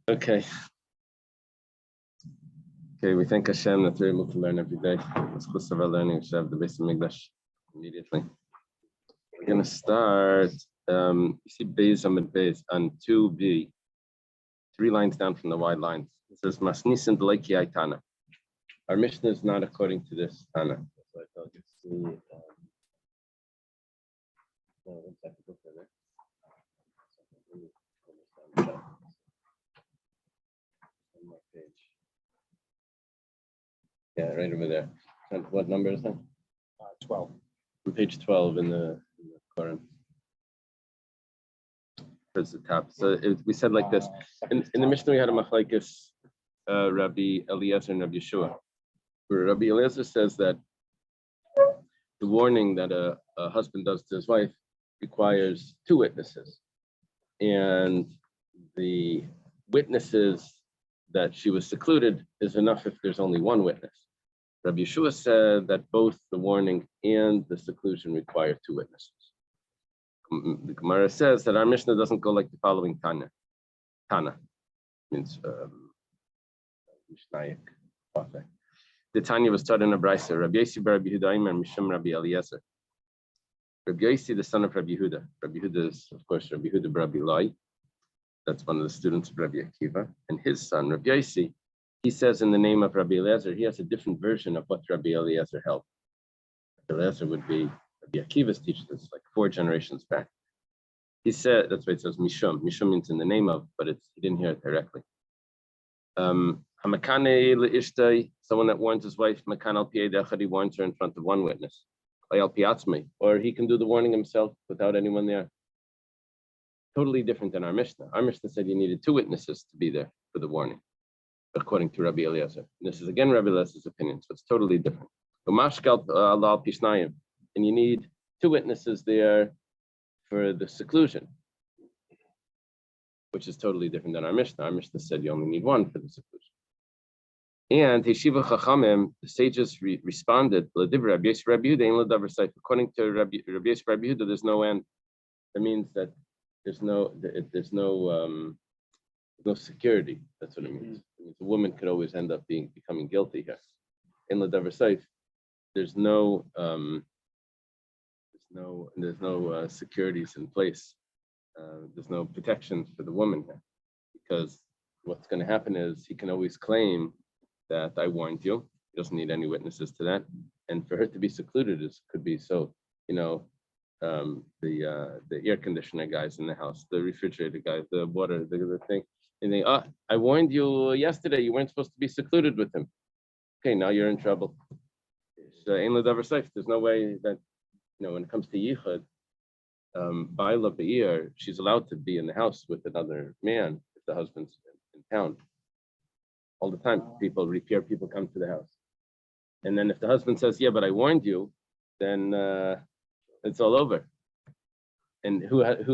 Okay. Okay, we thank Hashem that we're able to learn every day. Let's close our learning. We should have the base of Migdash immediately. We're going to start, you see Beis Amid Beis on 2b, 3 lines down from the wide lines. It says, Masnisin Deleki Aitana. Our Mishnah is not according to this Tana. So I thought you'd see, one second, look at it. One more page. Yeah, right over there. What number is that? 12. On page 12 in the Quran. Towards the top. So we said like this. In the Mishnah, we had a machlekes, Rabbi Eliezer and Rabbi Yeshua. Where Rabbi Eliezer says that the warning that a husband does to his wife requires 2 witnesses. And the witnesses that she was secluded is enough if there's only 1 witness. Rabbi Yeshua said that both the warning and the seclusion require 2 witnesses. The Gemara says that our Mishnah doesn't go like the following Tana. Tana means Mishnayik. The Tanya was taught in a brisa. Rabbi Yosi bar Rabbi Yehuda and Mishum Rabbi Eliezer. Rabbi Yosi, the son of Rabbi Yehuda. Rabbi Yehuda is, of course, Rabbi Yehuda bar Rabbi Lai. That's one of the students of Rabbi Akiva. And his son, Rabbi Yosi, he says in the name of Rabbi Eliezer, he has a different version of what Rabbi Eliezer held. Rabbi Eliezer would be Rabbi Akiva's teacher. It's like 4 generations back. He said, that's why it says Mishum. Mishum means in the name of, but he didn't hear it directly. Someone that warns his wife, he warns her in front of 1 witness. Or he can do the warning himself without anyone there. Totally different than our Mishnah. Our Mishnah said you needed 2 witnesses to be there for the warning, according to Rabbi Eliezer. This is again Rabbi Eliezer's opinion, so it's totally different. And you need 2 witnesses there for the seclusion, which is totally different than our Mishnah. Our Mishnah said you only need 1 for the seclusion. And Yeshiva Chachamim, the sages responded, according to Rabbi Yehuda, there's no end. That means that there's no security. That's what it means. It means a woman could always end up becoming guilty here. In L'davar Saif, there's no securities in place. There's no protections for the woman here, because what's going to happen is he can always claim that I warned you. He doesn't need any witnesses to that. And for her to be secluded could be so, the air conditioner guys in the house, the refrigerator guy, the water, the thing. And they, I warned you yesterday, you weren't supposed to be secluded with him. Okay, now you're in trouble. There's no way that, when it comes to yichud, Ba'ila Be'ir, she's allowed to be in the house with another man if the husband's in town. All the time, people come to the house. And then if the husband says, yeah, but I warned you, then it's all over. And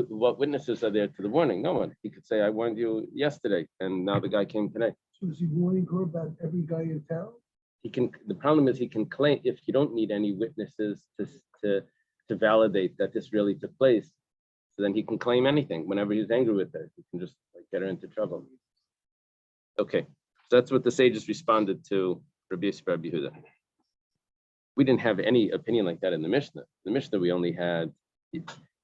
what witnesses are there to the warning? No one. He could say, I warned you yesterday, and now the guy came today. So is he warning her about every guy in town? The problem is he can claim, if you don't need any witnesses to validate that this really took place, so then he can claim anything. Whenever he's angry with her, he can just get her into trouble. Okay, so that's what the sages responded to Rabbi Yehuda. We didn't have any opinion like that in the Mishnah. The Mishnah, we only had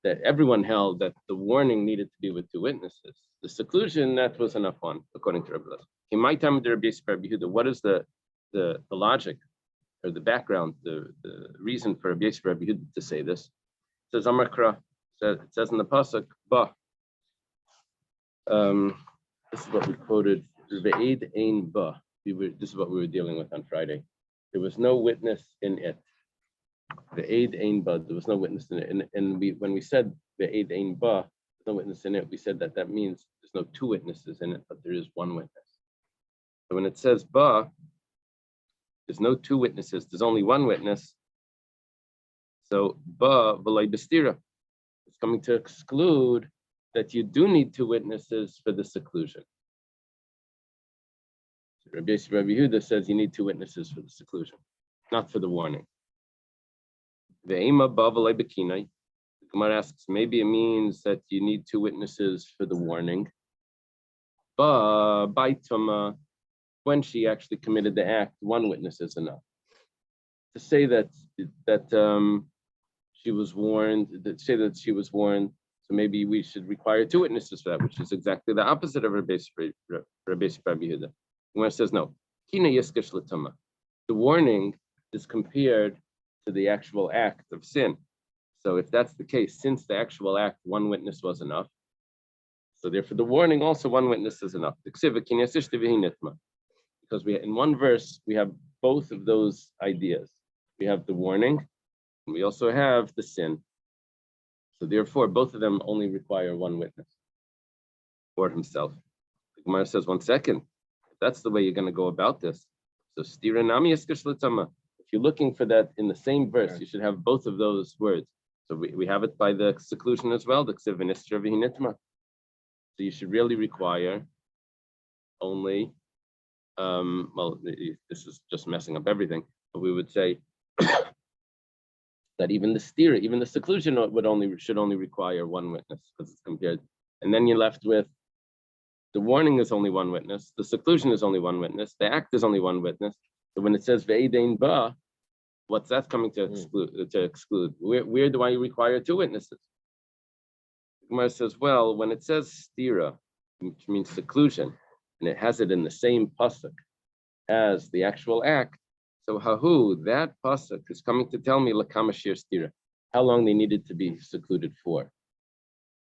that everyone held that the warning needed to be with 2 witnesses. The seclusion, that was enough one, according to Rabbi Eliezer. In my time with Rabbi Yehuda, what is the logic or the background, the reason for Rabbi Yehuda to say this? It says Amakra, it says in the pasuk, Ba. This is what we quoted. Ve'ed ein ba. This is what we were dealing with on Friday. There was no witness in it. Ve'ed ein ba. There was no witness in it. And when we said ve'ed ein ba, there's no witness in it, we said that means there's no 2 witnesses in it, but there is 1 witness. So when it says ba, there's no 2 witnesses, there's only 1 witness. So ba v'lai b'stira. It's coming to exclude that you do need 2 witnesses for the seclusion. So Rabbi Yehuda says you need 2 witnesses for the seclusion, not for the warning. Ve'ema ba v'lai b'kinai. The Gemara asks, maybe it means that you need 2 witnesses for the warning, But by Tuma, when she actually committed the act, one witness is enough. To say that she was warned, so maybe we should require two witnesses for that, which is exactly the opposite of Rabbi Yehuda. When it says no, the warning is compared to the actual act of sin. So if that's the case, since the actual act, one witness was enough. So therefore, the warning also one witness is enough. Because in one verse we have both of those ideas. We have the warning, and we also have the sin. So therefore, both of them only require one witness or himself. The Gemara says, 1 second. If that's the way you're going to go about this, so stira nami iskish l'tama. If you're looking for that in the same verse, you should have both of those words. So we have it by the seclusion as well, the ksiv v'nistra v'hinitma. So you should really require only, this is just messing up everything, but we would say that even the stira, even the seclusion should only require one witness because it's compared. And then you're left with the warning is only one witness, the seclusion is only one witness, the act is only one witness. So when it says ve'edein ba, what's that coming to exclude? Where do I require two witnesses? Gemara says, well, when it says stira, which means seclusion, and it has it in the same pasuk as the actual act, so hahu, that pasuk is coming to tell me lakama shir stira, how long they needed to be secluded for.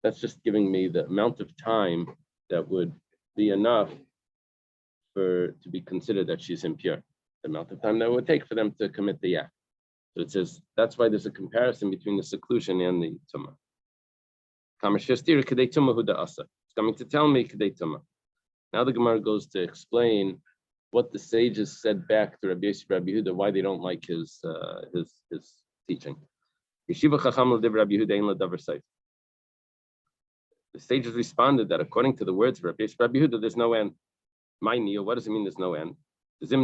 That's just giving me the amount of time that would be enough to be considered that she's impure. The amount of time that would take for them to commit the act. So it says that's why there's a comparison between the seclusion and the tumah. It's coming to tell me kadei tumah. Now the Gemara goes to explain what the sages said back to Rabbi Yehuda, why they don't like his teaching. The sages responded that according to the words of Rabbi Yehuda, there's no end. What does it mean there's no end? Because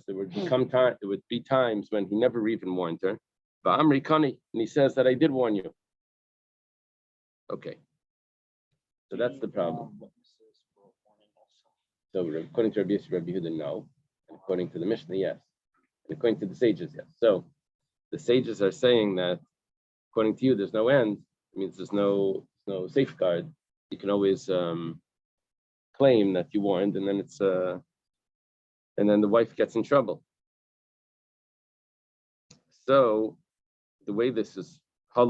there would be times when he never even warned her. And he says that I did warn you. Okay. So that's the problem. So according to Rabbi Yehuda, no. And according to the Mishnah, yes. And according to the sages, yes. So the sages are saying that according to you, there's no end. It means there's no safeguard. You can always claim that you warned, and then and then the wife gets in trouble. So the way this is, why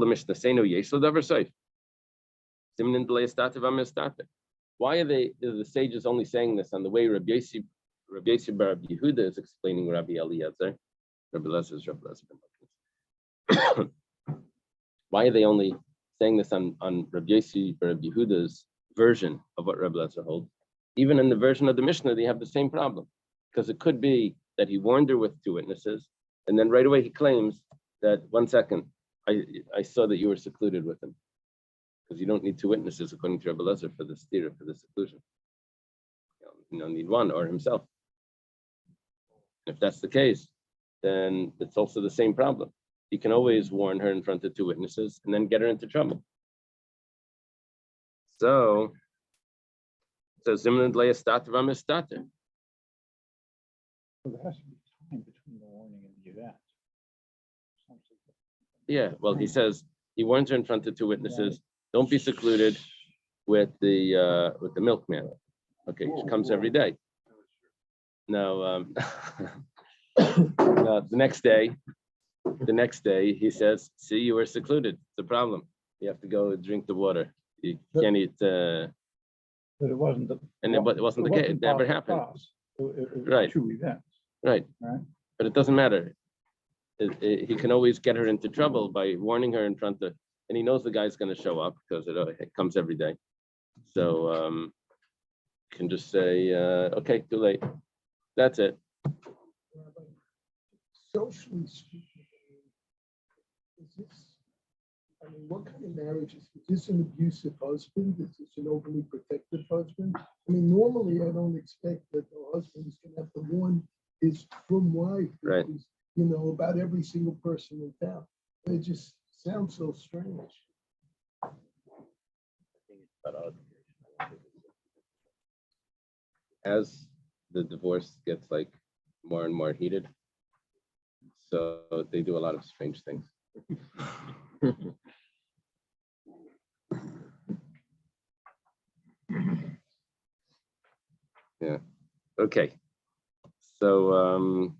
are the sages only saying this on the way Rabbi Yehuda is explaining Rabbi Eliezer? Why are they only saying this on Rabbi Yehuda's version of what Rabbi Eliezer holds? Even in the version of the Mishnah, they have the same problem. Because it could be that he warned her with two witnesses, and then right away he claims that, 1 second, I saw that you were secluded with him. Because you don't need two witnesses, according to Rabbi Eliezer, for the stira, for the seclusion. You don't need one or himself. If that's the case, then it's also the same problem. He can always warn her in front of two witnesses and then get her into trouble. So Zimnan Leia Stater Amistater. There has to be time between the warning and the event. Yeah, well, he says he warns her in front of two witnesses. Don't be secluded with the milkman. Okay, she comes every day. Now, the next day, he says, "See, you were secluded. It's a problem. You have to go drink the water. You can't eat." But it wasn't. It wasn't the case. It never happened. Right. Two events. Right. But it doesn't matter. He can always get her into trouble by warning her in front of, and he knows the guy's going to show up because it comes every day. So can just say, okay, too late. That's it. Socially speaking, what kind of marriage is this? An abusive husband? Is this an overly protective husband? I mean, normally I don't expect that the husband is going to have to warn his from wife, right? About every single person in town. It just sounds so strange. as the divorce gets like more and more heated, so they do a lot of strange things. Yeah. Okay. So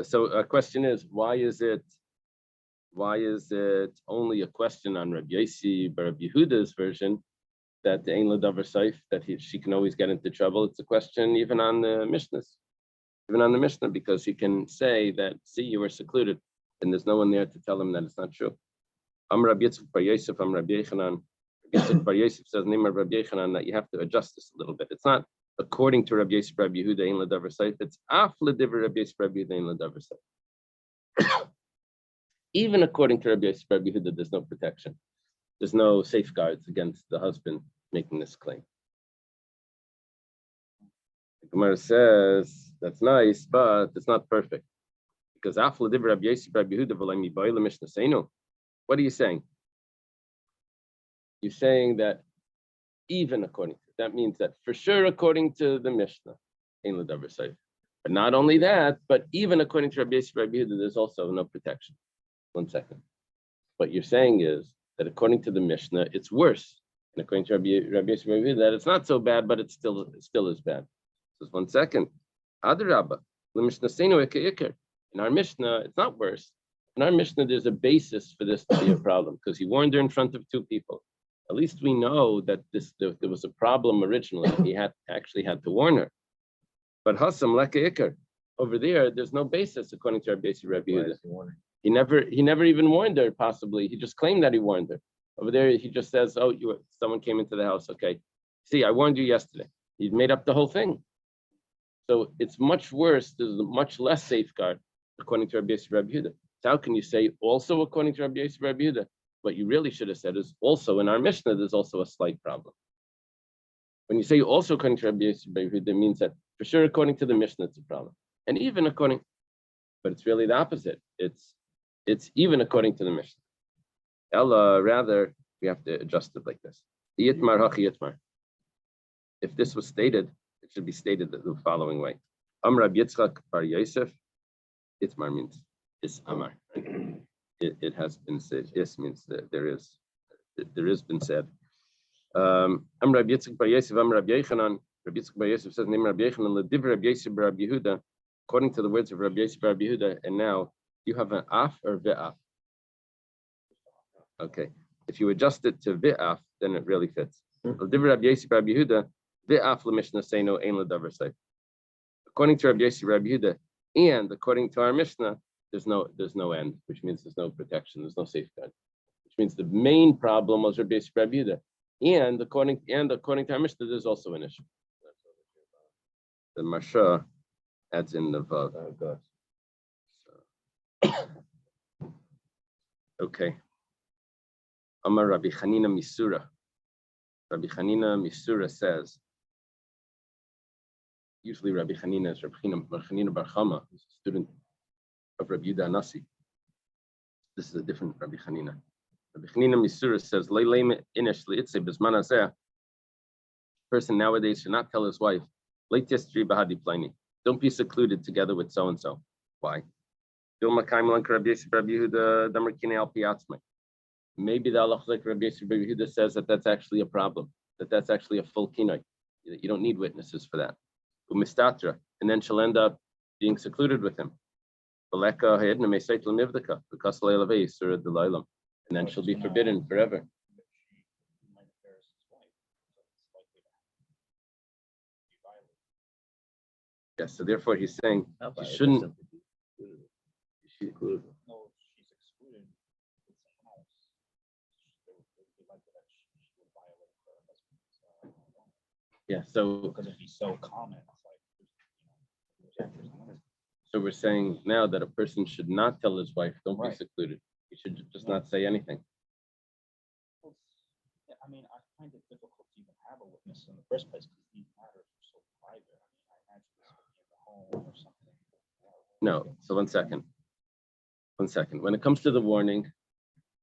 so a question is, why is it only a question on Rabbi Yossi, but Rabbi Yehuda's version that the Ein Ladavar Saif, that she can always get into trouble? It's a question even on the Mishnah, because he can say that, see, you were secluded, and there's no one there to tell him that it's not true. Rabbi Yitzchak Bar Yosef, Rabbi Yechanan. Rabbi Yitzchak Bar Yosef says, name of Rabbi Yechanan, that you have to adjust this a little bit. It's not according to Rabbi Yosef, Rabbi Yehuda, Ein Ladavar Saif. It's af l'divrei Rabbi Yosef, Rabbi Yehuda, Ein Ladavar Saif. Even according to Rabbi Yosef, Rabbi Yehuda, there's no protection. There's no safeguards against the husband making this claim. The Gemara says, that's nice, but it's not perfect. Because af l'divrei Rabbi Yosef, Rabbi Yehuda, v'lo mibai l'mishnah seinu. What are you saying? You're saying that even according to, that means that for sure according to the Mishnah, Ein Ladavar Saif. But not only that, but even according to Rabbi Yosef, Rabbi Yehuda, there's also no protection. 1 second. What you're saying is that according to the Mishnah, it's worse. And according to Rabbi Yosef, Rabbi Yehuda, that it's not so bad, but it still is bad. Just 1 second. Adarabba, l'mishnah seinu ikar. In our Mishnah, it's not worse. In our Mishnah, there's a basis for this to be a problem, because he warned her in front of 2 people. At least we know that there was a problem originally. He actually had to warn her. But Hassam leka ikar, over there's no basis according to our basic Rabbi Yehuda. He never even warned her. Possibly he just claimed that he warned her. Over there he just says, "Oh, someone came into the house. Okay, see, I warned you yesterday." He made up the whole thing. So it's much worse. There's much less safeguard according to Rabbi Yosef, Rabbi Yehuda. So how can you say also according to Rabbi Yosef, Rabbi Yehuda? What you really should have said is also in our Mishnah, there's also a slight problem. When you say also according to Rabbi Yosef, Rabbi Yehuda, it means that for sure according to the Mishnah, it's a problem. And even according, but it's really the opposite. It's even according to the Mishnah. Ella, rather, we have to adjust it like this. Yitmar hachi yitmar. If this was stated, it should be stated the following way. Rabbi Yitzchak Bar Yosef. Yitmar means is Amar. It has been said. Yes means that there is been said. Rabbi Yitzchak Bar Yosef, Rabbi Yechanan. Rabbi Yitzchak Bar Yosef says, name Rabbi Yechanan, l'divrei Rabbi Yosef Rabbi Yehuda, according to the words of Rabbi Yosef Rabbi Yehuda, and now you have an af or ve'af. Okay. If you adjust it to ve'af, then it really fits. L'divrei Rabbi Yosef Rabbi Yehuda, ve'af l'mishnah seinu ein ladavar saif. According to Rabbi Yosef Rabbi Yehuda, and according to our Mishnah, there's no end, which means there's no protection, there's no safeguard. Which means the main problem was Rabbi Yosef Rabbi Yehuda. And according to our Mishnah, there's also an issue. The Marsha adds in the vav. Oh, God. So, okay. Amar Rabbi Chanina Misura. Rabbi Chanina Misura says, usually Rabbi Chanina is Rabbi Chanina Bar Chama, who's a student of Rabbi Yudah Nasi. This is a different Rabbi Chanina. Rabbi Chanina Misura says, person nowadays should not tell his wife, don't be secluded together with so-and-so. Why? Maybe the Allah like Rabbi Yehuda says that that's actually a problem, that's actually a full kinoi. You don't need witnesses for that. And then she'll end up being secluded with him. And then she'll be forbidden forever. Yes, so therefore he's saying she shouldn't. She's excluded. Yeah, so because it'd be so common. So we're saying now that a person should not tell his wife, don't be secluded. He should just not say anything. Well, yeah, I mean, I find it difficult to even have a witness in the first place because these matters are so private. I imagine this would be in the home or something. No, so 1 second. 1 second. When it comes to the warning,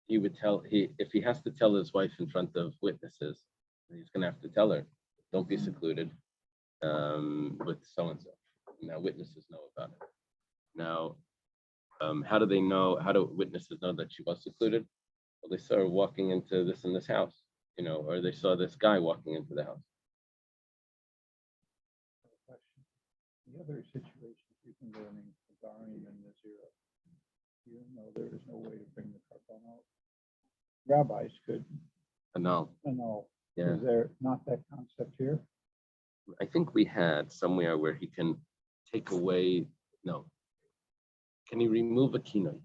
he would tell if he has to tell his wife in front of witnesses, he's gonna have to tell her. Don't be secluded with so-and-so. Now witnesses know about it. Now, how do they know, how do witnesses know that she was secluded? Well, they saw her walking into this and this house, or they saw this guy walking into the house. The other situation, you can go in Darim and Nazira. There is no way to bring the carbon out. Rabbis could No. annul. Yeah. Is there not that concept here? I think we had somewhere where he can take away, no. Can he remove a kinoi?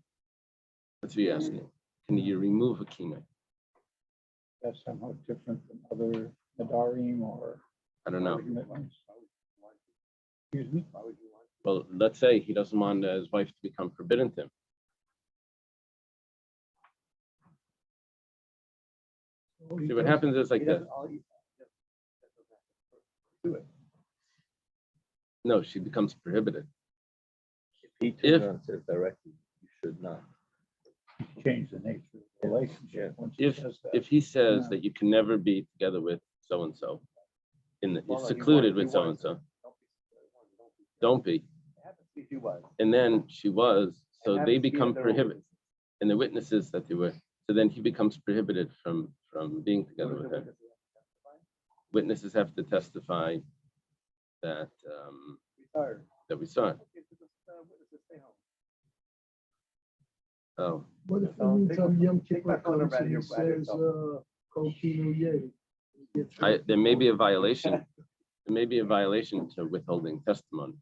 That's what you're asking. Can you remove a kinoi? That's somehow different from other Nadarim or I don't know. commitments. Excuse me? Well, let's say he doesn't want his wife to become forbidden to him. See, what happens is like this. No, she becomes prohibited. If he turns around and says directly, you should not. Change the nature of the relationship. Once he If says that. if he says Yeah. that you can never be together with so and so, Well, no, secluded he with so was. and so, Don't be. don't be. It happens if he was. And then she was, so It they happens to be become that they're prohibited, and the witnesses that they were. So then he becomes prohibited from being together with her. Witnesses have to testify that that we saw it. Oh, What if So in the take meantime my- Yom take Kippur my phone comes number out of and he your- out of your says, phone. Kol Kinu Yeh? He gets there may be a violation. There may be a violation to withholding testimony.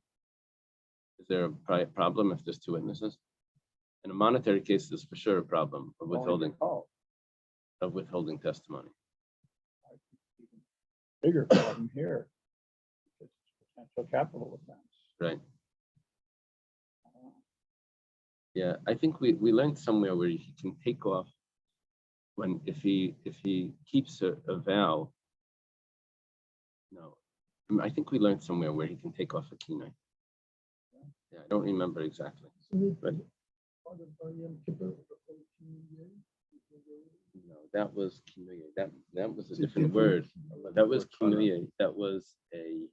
Is there a problem if there's two witnesses? In a monetary case, there's for sure a problem of withholding testimony. Bigger problem here. It's potential capital offense. Right. Yeah, I think we learned somewhere where he can take off if he keeps a vow. No, I think we learned somewhere where he can take off a kinai. Yeah, I don't remember exactly. But part of Yom Kippur, Kol Kinu Yeh? no, that was kinuye. That was a It's a different different- word. That was kinuye. That was a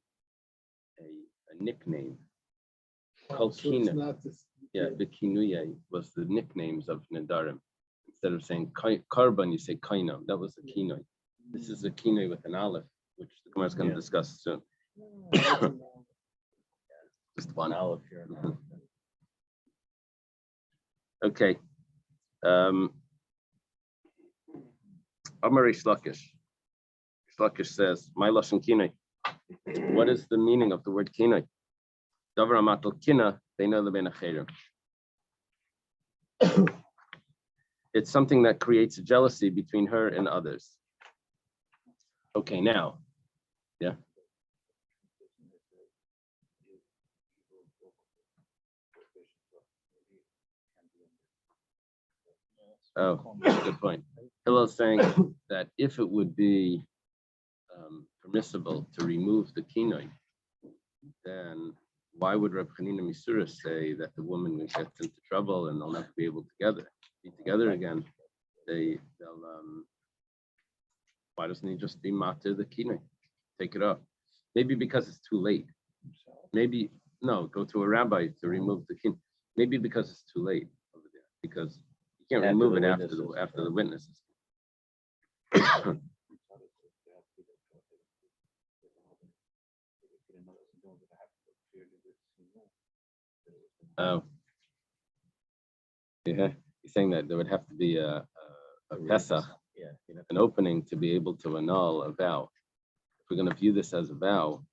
nickname. Kol So it's Kinu. not this- Yeah, the kinuye was the nicknames of Nadarim. Instead of saying karban, you say kainam. That was a kinui. This is a kinui with an aleph, which the Gemara is going to Yeah. discuss soon. Just one. Olive here. Mhm. Okay. Amar Reish Lakish. Reish Lakish says, "My lashon kinui." What is the meaning of the word kinui? Davar amatul kina beina lebein acherim. It's something that creates a jealousy between her and others. Okay, now, yeah. Oh, that's a good point. Hillel is saying that if it would be permissible to remove the kinoi, then why would Reb Chanina Misura say that the woman gets into trouble and they'll never be able to be together again? Why doesn't he just be matir the kinoi, take it off? Maybe because it's too late. Maybe no, go to a rabbi to remove the kinoi. Maybe because it's too late over there, because you can't After remove the it witnesses, after the witnesses. Oh, yeah. He's saying that there would have to be a Pesach, Yeah. an opening to be able to annul a vow. If we're going to view this as a vow,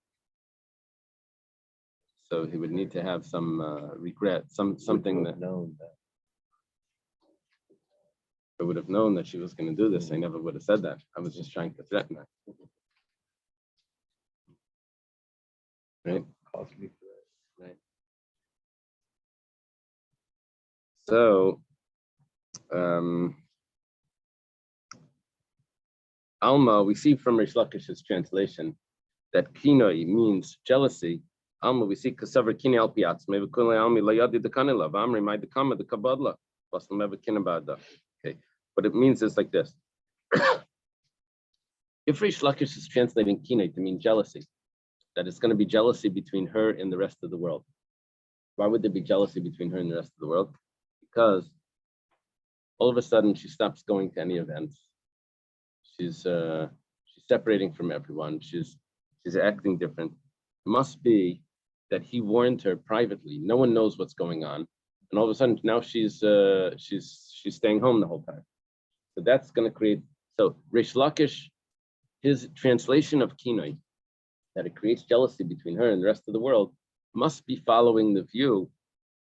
so he would need to have some regret, something that known that. I would have known that she was going to do this. I never would have said that. I was just trying to threaten her. Right? Costly for it. Right. So, Alma, we see from Rish Lakish's translation that kinoi means jealousy. Alma, we see kasavar kini al piatz. Maybe kunle almi layadi the kanila. Vamri my the kama the kabadla. Waslam ever kinabada. Okay. What it means is like this. If Reish Lakish is translating kinai to mean jealousy, that it's going to be jealousy between her and the rest of the world. Why would there be jealousy between her and the rest of the world? Because all of a sudden she stops going to any events. She's separating from everyone. She's acting different. It must be that he warned her privately. No one knows what's going on, and all of a sudden now she's staying home the whole time. So that's going to create. So Reish Lakish, his translation of kinoi, that it creates jealousy between her and the rest of the world, must be following the view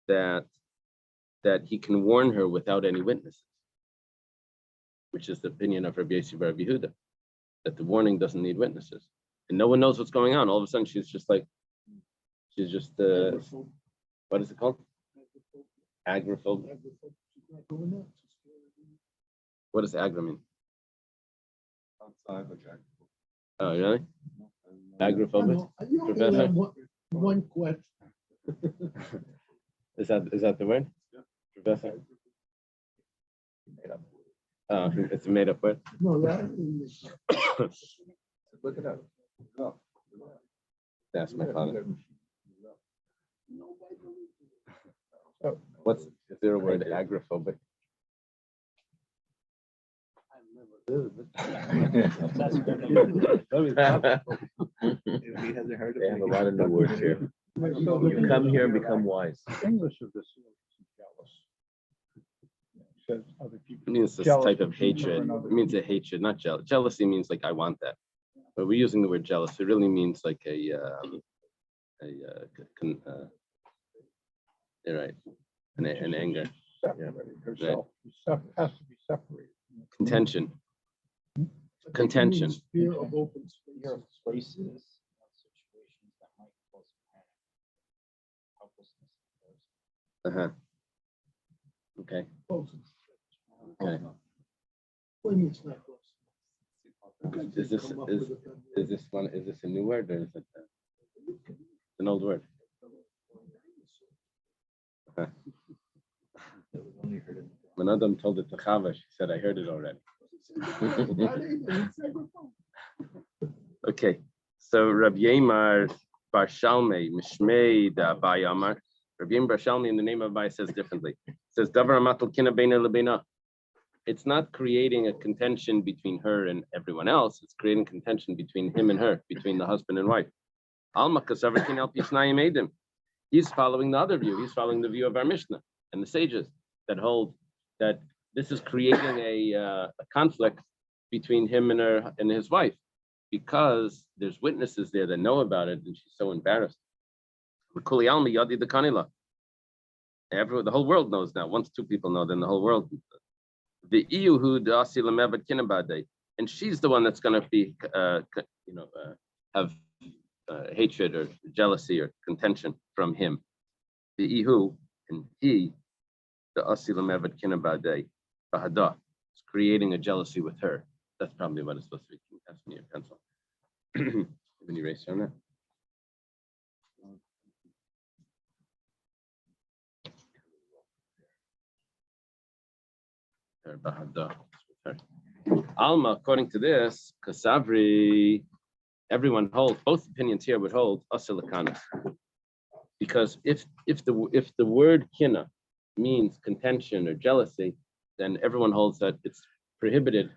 that he can warn her without any witnesses, which is the opinion of Rabbi Yossi Bar Yehuda, that the warning doesn't need witnesses, and no one knows what's going on. All of a sudden, she's just what is it called? Agoraphobia. What does agra mean? Oh, really? Agoraphobia? You only Professor? have one question. Is that the word? Yeah. Professor? It's a made up word. No, that Look it up. No. That's my father. Is there a word agoraphobic? If he hasn't heard of it, they have a lot of new words here. You come here and become wise. English of this is jealous. It says other people. It means this jealous type of of you or hatred. another It means a hatred, not jealous. Jealousy means like I want that. But we're using the word jealous. It really means like you're right, an anger, Separate herself. Has to be separated. contention. Contention. Fear of open Fear of space. spaces, situations that might cause panic, helplessness. Okay. Okay. Okay. What do you mean it's not close? Is this a new word or is it an old word? When Adam told it to Chava, she said, "I heard it already." Okay, so Rabbi Yemar Bar Shalmei Mishmei da Abai Amar. Rabbi Yemar Bar Shalmei in the name of Abai says differently. It says Davar Amatul Kina Beina Lebeina. It's not creating a contention between her and everyone else. It's creating contention between him and her, between the husband and wife. Alma Kasavar Kin El Pishnayim Edim. He's following the other view. He's following the view of our Mishnah and the sages that hold that this is creating a conflict between him and her and his wife, because there's witnesses there that know about it, and she's so embarrassed. The whole world knows now. Once two people know, then the whole world. The and she's the one that's going to be, have hatred or jealousy or contention from him. The ihu and he, the asilamevad kinabade, bahada, is creating a jealousy with her. That's probably what it's supposed to be. Pass me your pencil. Have an eraser on that? Bahada. Alma, according to this, Kasavri, everyone holds, both opinions here would hold asilakanas. Because if the word kina means contention or jealousy, then everyone holds that it's prohibited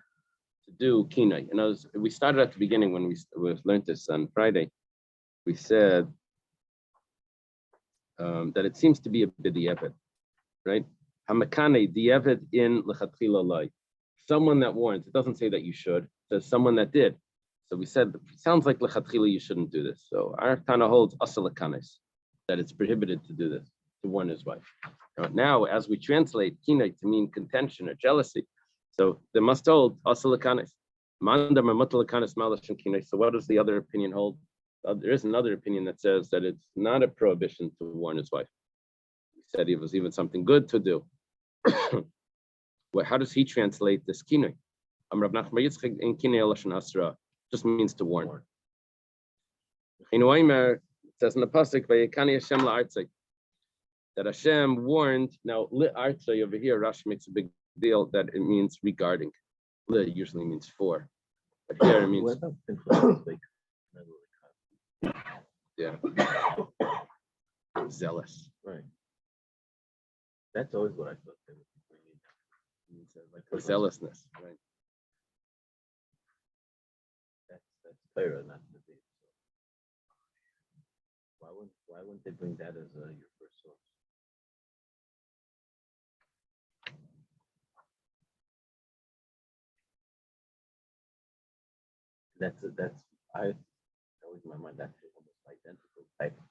to do kina. And we started at the beginning when we learned this on Friday. We said that it seems to be a b'di'evet, right? Hamakane di'evet in lechatchila lai. Someone that warns. It doesn't say that you should. It says someone that did. So we said it sounds like lechatchila you shouldn't do this. So our Tana holds asilakanes, that it's prohibited to do this, to warn his wife. Now, as we translate kina to mean contention or jealousy, so they must hold asilakanes. So what does the other opinion hold? There is another opinion that says that it's not a prohibition to warn his wife. He said it was even something good to do. Well, how does he translate this kinoi? Just means to warn. It says in the pasuk, that Hashem warned. Now, li'artzai over here, Rashi makes a big deal that it means regarding. Li usually means for. But here it means, What about influence, like, yeah, zealous. right? That's always what I thought they would be bringing. Means that, like, Or zealousness, right? That's clearer, not the big. Why wouldn't they bring that as your first source? That's that was in my mind. That's almost identical type of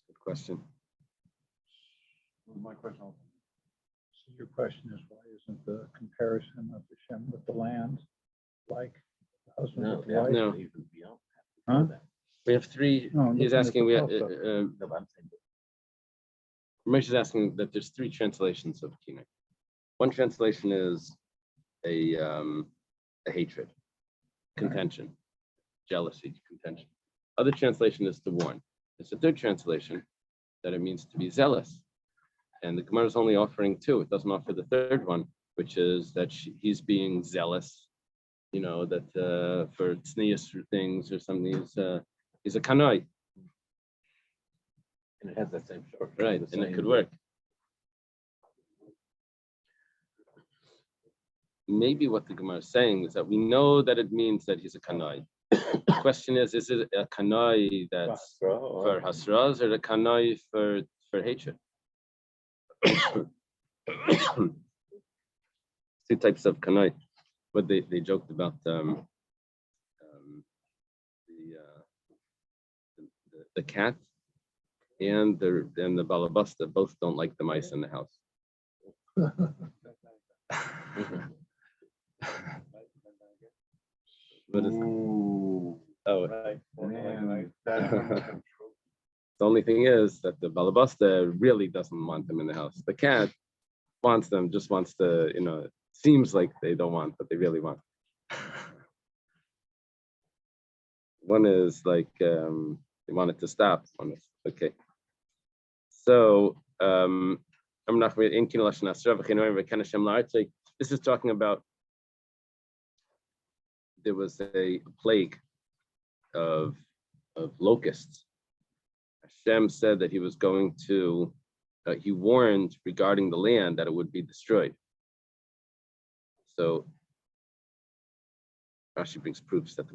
Good question. My question. So your question is, why isn't the comparison of Hashem with the land like the husband No, with the wife? No. even beyond. Huh? We have three, No, I'm he's looking at asking, the we, Tosfos. No, but I'm saying, Ramesh is asking that there's three translations of Kinai. One translation is a hatred, contention, jealousy, contention. Other translation is to warn. There's a third translation that it means to be zealous. And the Gemara is only offering two. It doesn't offer the third one, which is that he's being zealous, that for tznius things or something, he's a kanai. and it has that same short. Right, and it could work. Maybe what the Gemara is saying is that we know that it means that he's a kanai. The question is it a kanai that's for hasras or a kanai for hatred? Two types of kanai. But they joked about the cat and the balabasta both don't like the mice in the house. What is, oh, Right. the only thing is that the balabasta really doesn't want them in the house. The cat wants them, just wants to, seems like they don't want, but they really want. One is like they want it to stop. One is okay. So this is talking about there was a plague of locusts. Hashem said that he was going to, he warned regarding the land that it would be destroyed. So Rashi brings proofs that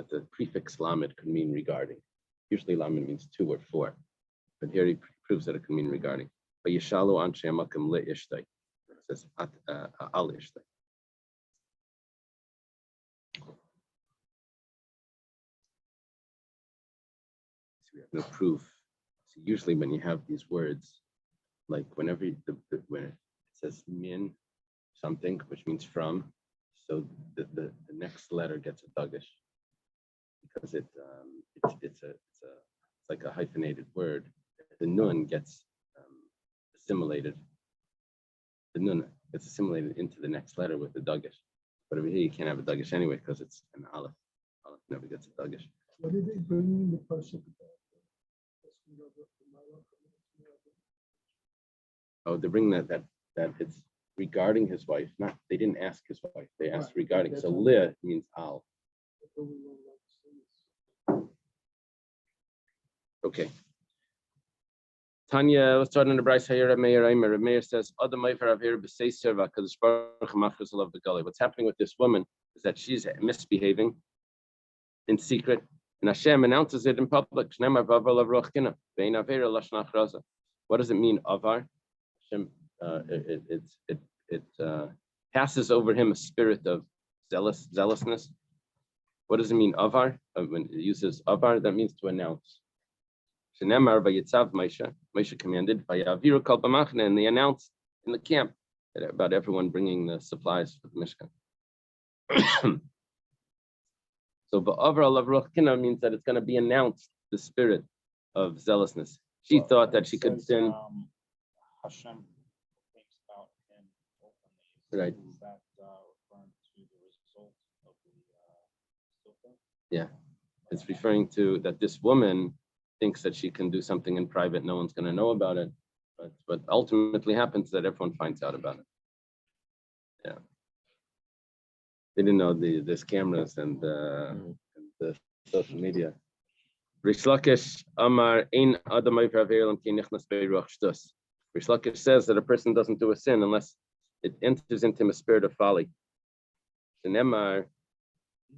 the prefix lamed could mean regarding. Usually lamed means 2 or 4, but here he proves that it can mean regarding. But Yeshalu anshe makom le'ishtay. It says al ishtay. So we have no proof. So usually when you have these words, like whenever when it says min something, which means from, so the next letter gets a dagish because it's like a hyphenated word. The nun gets assimilated. The nun gets assimilated into the next letter with the dagish. But over here you can't have a dagish anyway because it's an aleph. Aleph never gets a dagish. What did they bring in the pasuk about? Oh, they bring that it's regarding his wife. Not they didn't ask his wife. They asked regarding. So le means al. Okay. Tanya, let's start in the Bryce here. Meir says, what's happening with this woman is that she's misbehaving in secret, and Hashem announces it in public. What does it mean, avar? Hashem, it passes over him a spirit of zealousness. What does it mean, avar? When it uses avar, that means to announce. Moshe commanded, and they announced in the camp about everyone bringing the supplies for the Mishkan. So ba'avra means that it's going to be announced, the spirit of zealousness. She thought that she could sin. Hashem thinks about him openly. Right. Is that referring to the result of the Sota? Yeah, it's referring to that this woman thinks that she can do something in private, no one's going to know about it. But ultimately happens that everyone finds out about it. Yeah. They didn't know there's cameras and the social media. Rish Lakish Amar Ein Adam Oivrav Ki Nichnas Beiruach Shtus. Rish Lakish says that a person doesn't do a sin unless it enters into him a spirit of folly. The Nemar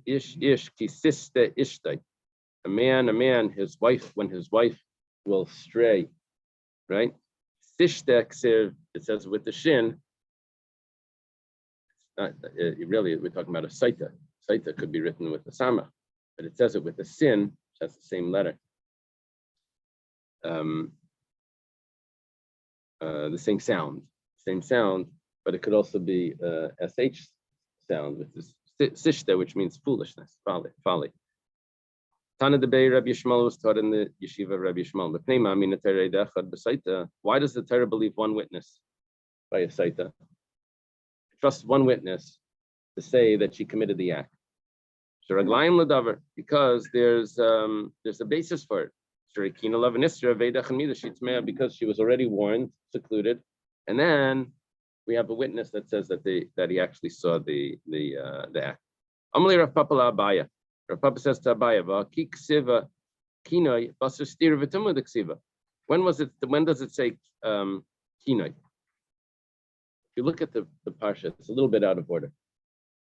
Ish Ki Siste Ishtai. A man, his wife, when his wife will stray, right? Sishte Ksiv, it says with the shin. Really, we're talking about a saita. Saita could be written with the sama, but it says it with the sin, which has the same letter. The same sound, but it could also be sh sound with this sishta, which means foolishness, folly. Tana de Bey Rabbi Yishmael was taught in the yeshiva of Rabbi Yishmael. Why does the Torah believe one witness by a saita? Trust one witness to say that she committed the act. Because there's a basis for it. Because she was already warned, secluded, and then we have a witness that says that he actually saw the act. Amalei Rav Papa Abaya. Rav Papa says to Abaya, when does it say kinoi? If you look at the parsha, it's a little bit out of order.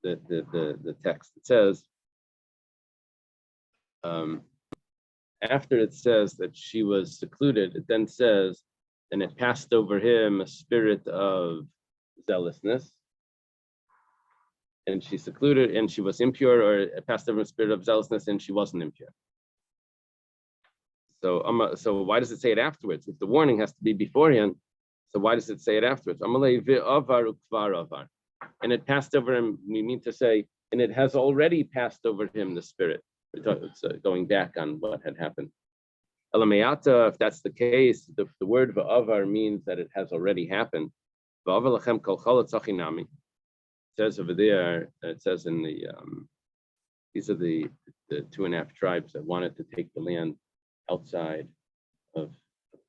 The text, it says, after it says that she was secluded, it then says, and it passed over him a spirit of zealousness, and she secluded, and she was impure, or it passed over a spirit of zealousness, and she wasn't impure. So why does it say it afterwards? If the warning has to be beforehand, so why does it say it afterwards? And it passed over him, we mean to say, and it has already passed over him, the spirit. It's going back on what had happened. Elameata, if that's the case, the word va'avar means that it has already happened. It says over there, it says in the, these are the 2.5 tribes that wanted to take the land outside of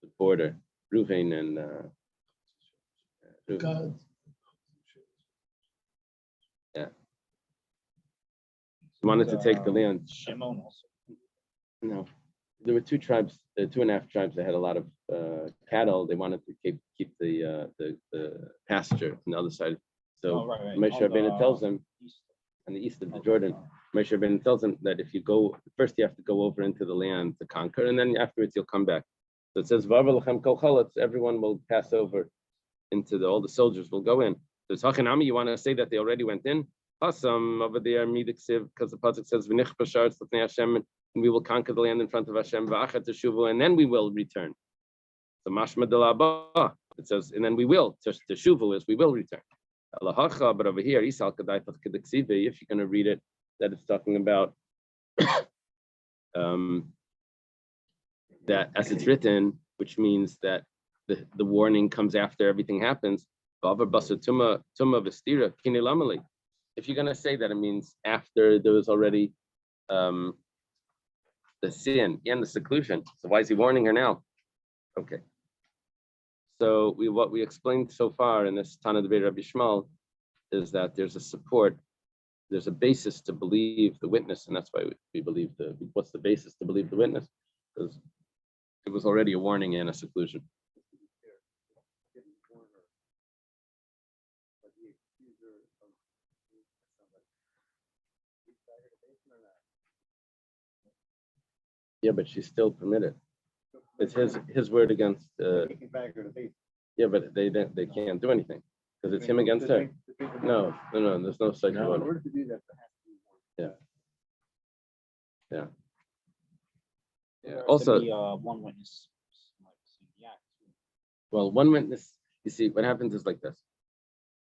the border, Reuven and God. wanted to take the land. Shimon also. No, there were 2 tribes, 2.5 tribes that had a lot of cattle. They wanted to keep the pasture on the other side. So right. Moshe Rabbeinu tells them on the east of the Jordan. Moshe Rabbeinu tells them that if you go first, you have to go over into the land to conquer, and then afterwards you'll come back. So it says, everyone will pass over into all the soldiers will go in. So it's Hachanami, you want to say that they already went in? Awesome, over there, because the pasuk says, and we will conquer the land in front of Hashem, and then we will return. So mashma de la, it says, and then we will, teshuvu is we will return. But over here, if you're going to read it, that it's talking about that as it's written, which means that the warning comes after everything happens. If you're going to say that, it means after there was already the sin and the seclusion. So why is he warning her now? Okay. So what we explained so far in this Tana Debei Rabbi Yishmael is that there's a basis to believe the witness, and that's why we believe what's the basis to believe the witness? Because it was already a warning and a seclusion. Yeah, but she's still permitted. It's his word against. Yeah, but they can't do anything because it's him against her. No. There's no such order. Yeah. Also, one witness. well, one witness. You see, what happens is like this: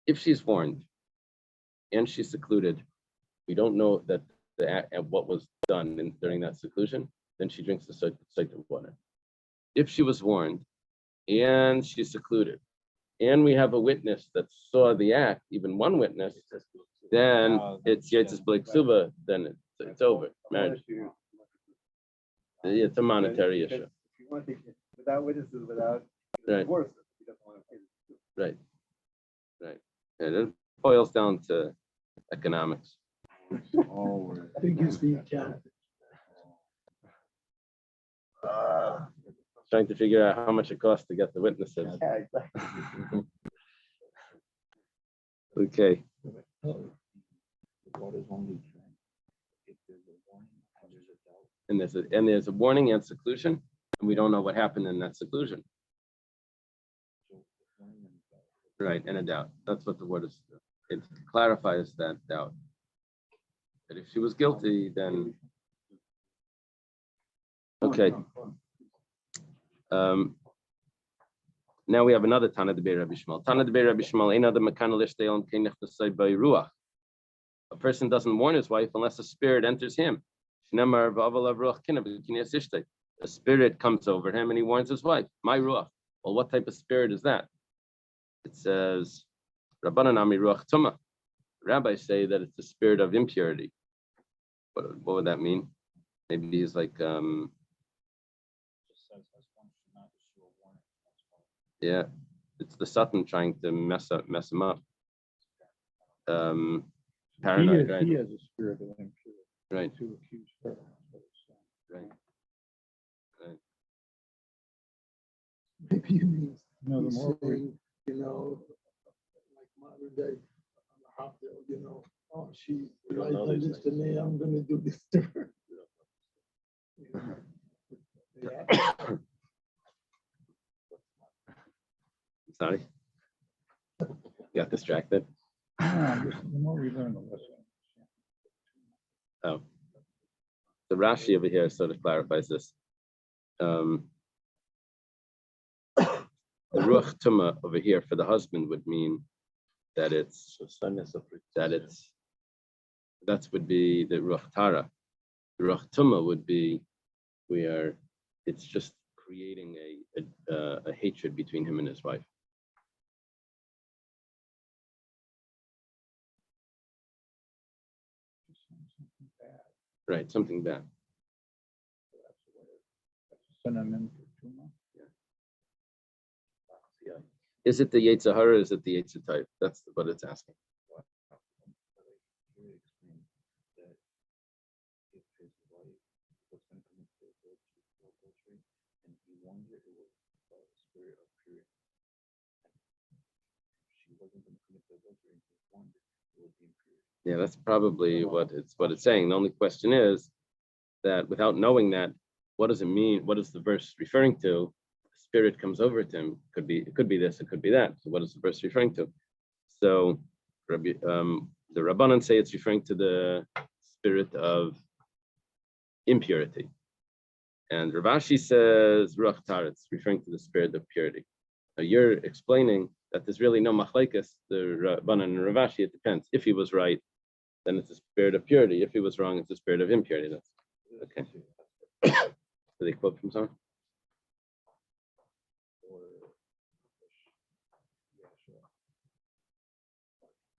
if she's warned and she's secluded, we don't know that what was done during that seclusion. Then she drinks the sacred water. If she was warned and she's secluded, and we have a witness that saw the act, even one witness, then it's Yetzis Blake Suba, then it's over. Marriage. It's a monetary issue. Without witnesses, without Right. divorce, Right. Right. And it boils down to economics. Big is the account. Trying to figure out how much it costs to get the witnesses. Okay. The water's only drank if there's a warning and there's a doubt. And there's a warning and seclusion, and we don't know what happened in that seclusion. So the warning and the doubt. Right, and a doubt. That's what the word is. It clarifies that doubt. That if she was guilty, then okay. Now we have another Tana de Rabbi Shmuel. Tana de Rabbi Shmuel, ain't other mekana lishteil kenech t'say by ruach. A person doesn't warn his wife unless a spirit enters him. Shnemar v'aval avruach kineh b'kineh sishtei. A spirit comes over him and he warns his wife. My ruach. Well, what type of spirit is that? It says, Rabbanan ami ruach tumah. Rabbis say that it's the spirit of impurity. What would that mean? Maybe he's like, Just says as one should not issue a warning. That's why. yeah, it's the Satan trying to mess him up. Paranoid, right? He has a spirit of impurity. Right, To accuse her. That's what it's saying. right. Maybe he means, No, the he's more we, saying, like modern day, on the hospital, oh, she's We don't right know on these this things. today, I'm gonna do this to her. Sorry, got distracted. the more we learn, the less. Oh, the Rashi over here sort of clarifies this. The ruach tumah over here for the husband would mean that that would be the ruach tara. The ruach tumah would be it's just creating a hatred between him and his wife. Something bad. Right, something bad. That's a synonym for tumor. Yeah. Is it the Yetzer Hara or is it the Yetzer type? That's what it's asking. Here it explains that if his wife was going to commit adultery, and he warned her, it was a spirit of purity. If she wasn't going to commit adultery, and he warned her, it would be impurity. Yeah, that's probably what it's saying. The only question is that without knowing that, what does it mean? What is the verse referring to? Spirit comes over to him. It could be this, it could be that. So what is the verse referring to? So the Rabbanan say it's referring to the spirit of impurity. And Rav Ashi says Ruach Tar, it's referring to the spirit of purity. Now you're explaining that there's really no machlekes, the Rabbanan and Rav Ashi, it depends. If he was right, then it's a spirit of purity. If he was wrong, it's a spirit of impurity. That's okay. Do they quote from someone?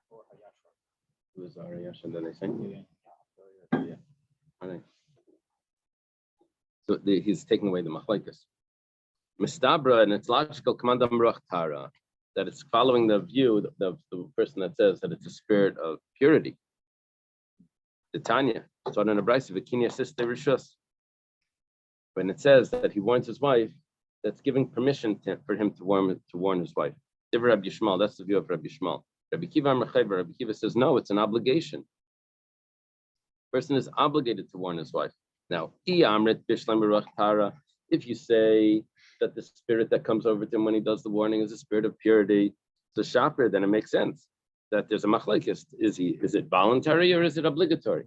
Or Hayashra. It was Ariyash, and then they say. Yeah. All right. So he's taking away the machlekes. Mistabra, and it's logical, commandam ruach tara, that it's following the view of the person that says that it's a spirit of purity. The Tanya, so in a brayso v'kinya sister rishus, when it says that he warns his wife, that's giving permission for him to warn his wife. Rabbi Yishmael, that's the view of Rabbi Yishmael. Rabbi Kiva says no, it's an obligation. Person is obligated to warn his wife. Now, if you say that the spirit that comes over to him when he does the warning is a spirit of purity, so shaper, then it makes sense that there's a machlekes. Is it voluntary or is it obligatory?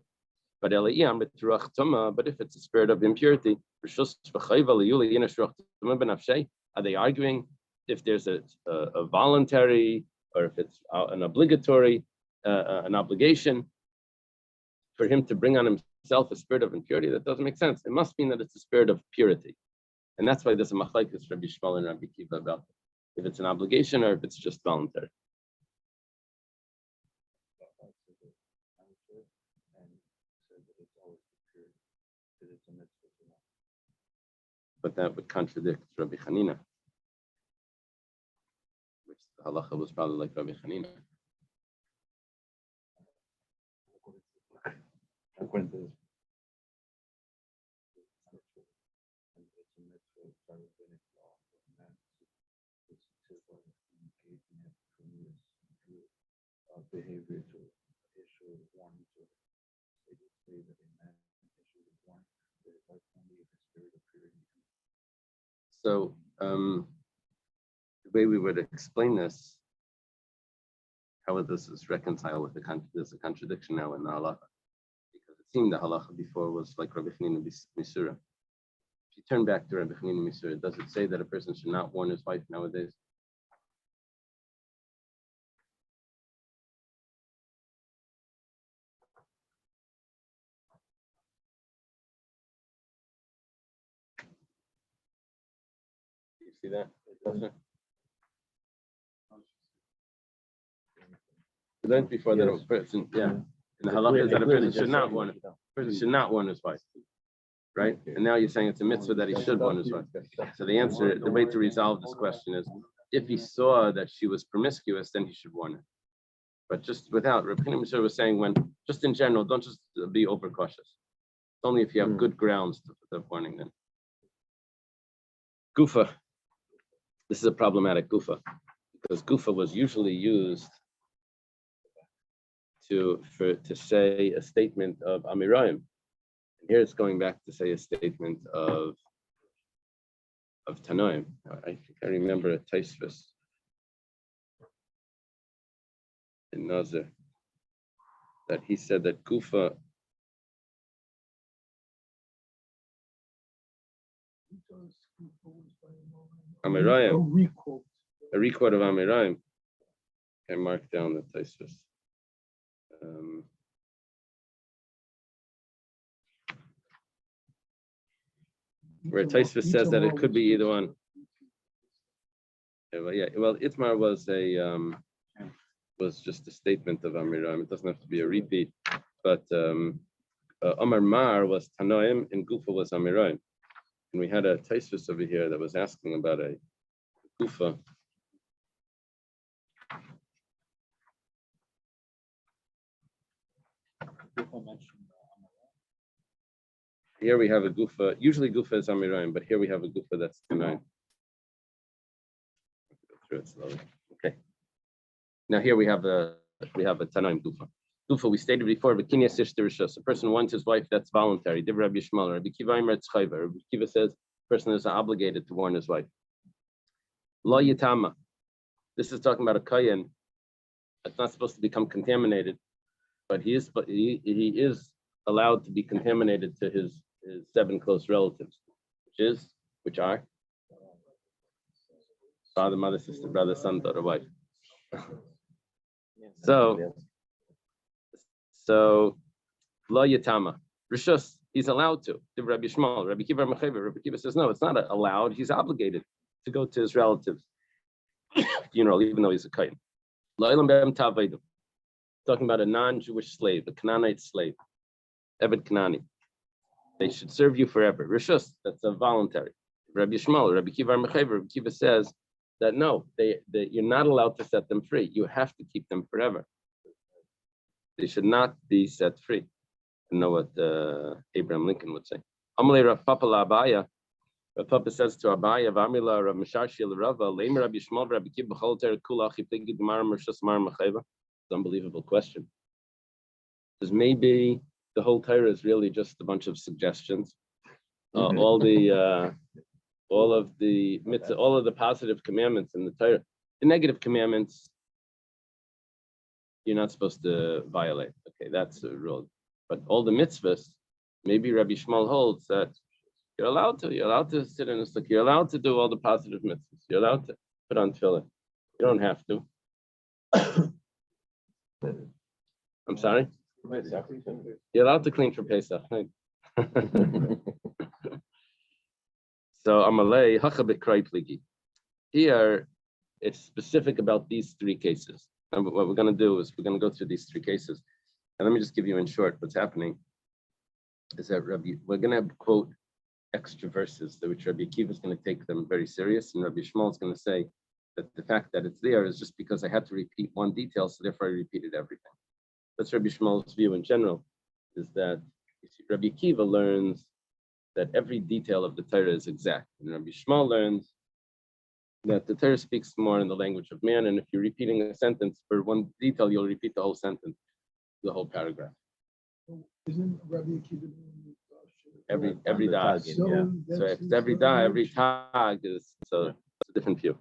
But if it's a spirit of impurity, are they arguing if there's a voluntary or if it's an obligatory, an obligation for him to bring on himself a spirit of impurity? That doesn't make sense. It must mean that it's a spirit of purity. And that's why there's a machlekes Rabbi Yishmael and Rabbi Kiva about if it's an obligation or if it's just voluntary. But that would contradict Rabbi Hanina. The halacha was probably like Rabbi Hanina. According to this. And it's a mitzvah of rabbinic law, and that's to engaging it from this behavior to issue warning to they just say that a man issues a warning, but it's like only if it's spirit appearing. So the way we would explain this, how this is reconciled with there's a contradiction now in the halacha, because it seemed the halacha before was like Rabbi Chanina Misura. If you turn back to Rabbi Chanina Misura, does it say that a person should not warn his wife nowadays? You see that? We learned before that a person, in the halakha is that a person should not warn his wife, right? And now you're saying it's a mitzvah that he should warn his wife. So the answer, the way to resolve this question is, if he saw that she was promiscuous, then he should warn her. But just without, Rabbi Chanina was saying, when just in general, don't just be overcautious. It's only if you have good grounds to put the warning then. Gufa. This is a problematic gufa, because gufa was usually used to say a statement of Amirayim. And here it's going back to say a statement of Tanoim. I think I remember a Taisvis in Nazir that he said that gufa Amirayim, a requote of Amirayim. I marked down the Taisvis. Where Taisvis says that it could be either one. Well, Itmar was just a statement of Amirayim. It doesn't have to be a repeat, but Amar Mar was Tanoim and Gufa was Amirayim. And we had a Taisvis over here that was asking about a Gufa. Here we have a Gufa. Usually Gufa is Amirayim, but here we have a Gufa that's Tanoim. Go through it slowly. Okay. Now here we have a Tanoim Gufa. Gufa, we stated before, a person wants his wife, that's voluntary. Rabbi Kiva says, person is obligated to warn his wife. Lo yitama. This is talking about a kayan that's not supposed to become contaminated, but he is allowed to be contaminated to his 7 close relatives, which are father, mother, sister, brother, son, daughter, wife. So, lo yatama, rishus, he's allowed to. Rabbi Shmuel, Rabbi Kiva says no, it's not allowed. He's obligated to go to his relatives' funeral, even though he's a kain. Talking about a non-Jewish slave, a Canaanite slave, Eved Kanani. They should serve you forever. Rishus, that's a voluntary. Rabbi Shmuel, Rabbi Kiva says that no, you're not allowed to set them free. You have to keep them forever. They should not be set free. I know what Abraham Lincoln would say. Amalei Rav Papa la Abaya. Rav Papa says to Abaya, V'amila Rav Misharshi l'Rava, Leim Rabbi Shmuel, Rabbi Kiva b'chol ter kula chipegi d'mar mershus mar macheva. It's an unbelievable question. Because maybe the whole Torah is really just a bunch of suggestions. All of the mitzvah, all of the positive commandments in the Torah, the negative commandments, you're not supposed to violate. Okay, that's a rule. But all the mitzvahs, maybe Rabbi Shmuel holds that you're allowed to sit in a sukkah, you're allowed to do all the positive mitzvahs, you're allowed to put on tefillin. You don't have to. I'm sorry? You're allowed to clean for Pesach. So Amalei Hachabit Kraitligi. Here it's specific about these 3 cases. And what we're going to do is we're going to go through these 3 cases. And let me just give you in short what's happening. Is that we're going to quote extra verses, which Rabbi Akiva is going to take them very serious, and Rabbi Shmuel is going to say that the fact that it's there is just because I had to repeat one detail, so therefore I repeated everything. That's Rabbi Shmuel's view in general, is that Rabbi Akiva learns that every detail of the Torah is exact, and Rabbi Shmuel learns that the Torah speaks more in the language of man, and if you're repeating a sentence for one detail, you'll repeat the whole sentence, the whole paragraph. So isn't Rabbi Akiva doing Every dag. So Yeah. So if it's every day, every tag is so it's a different view.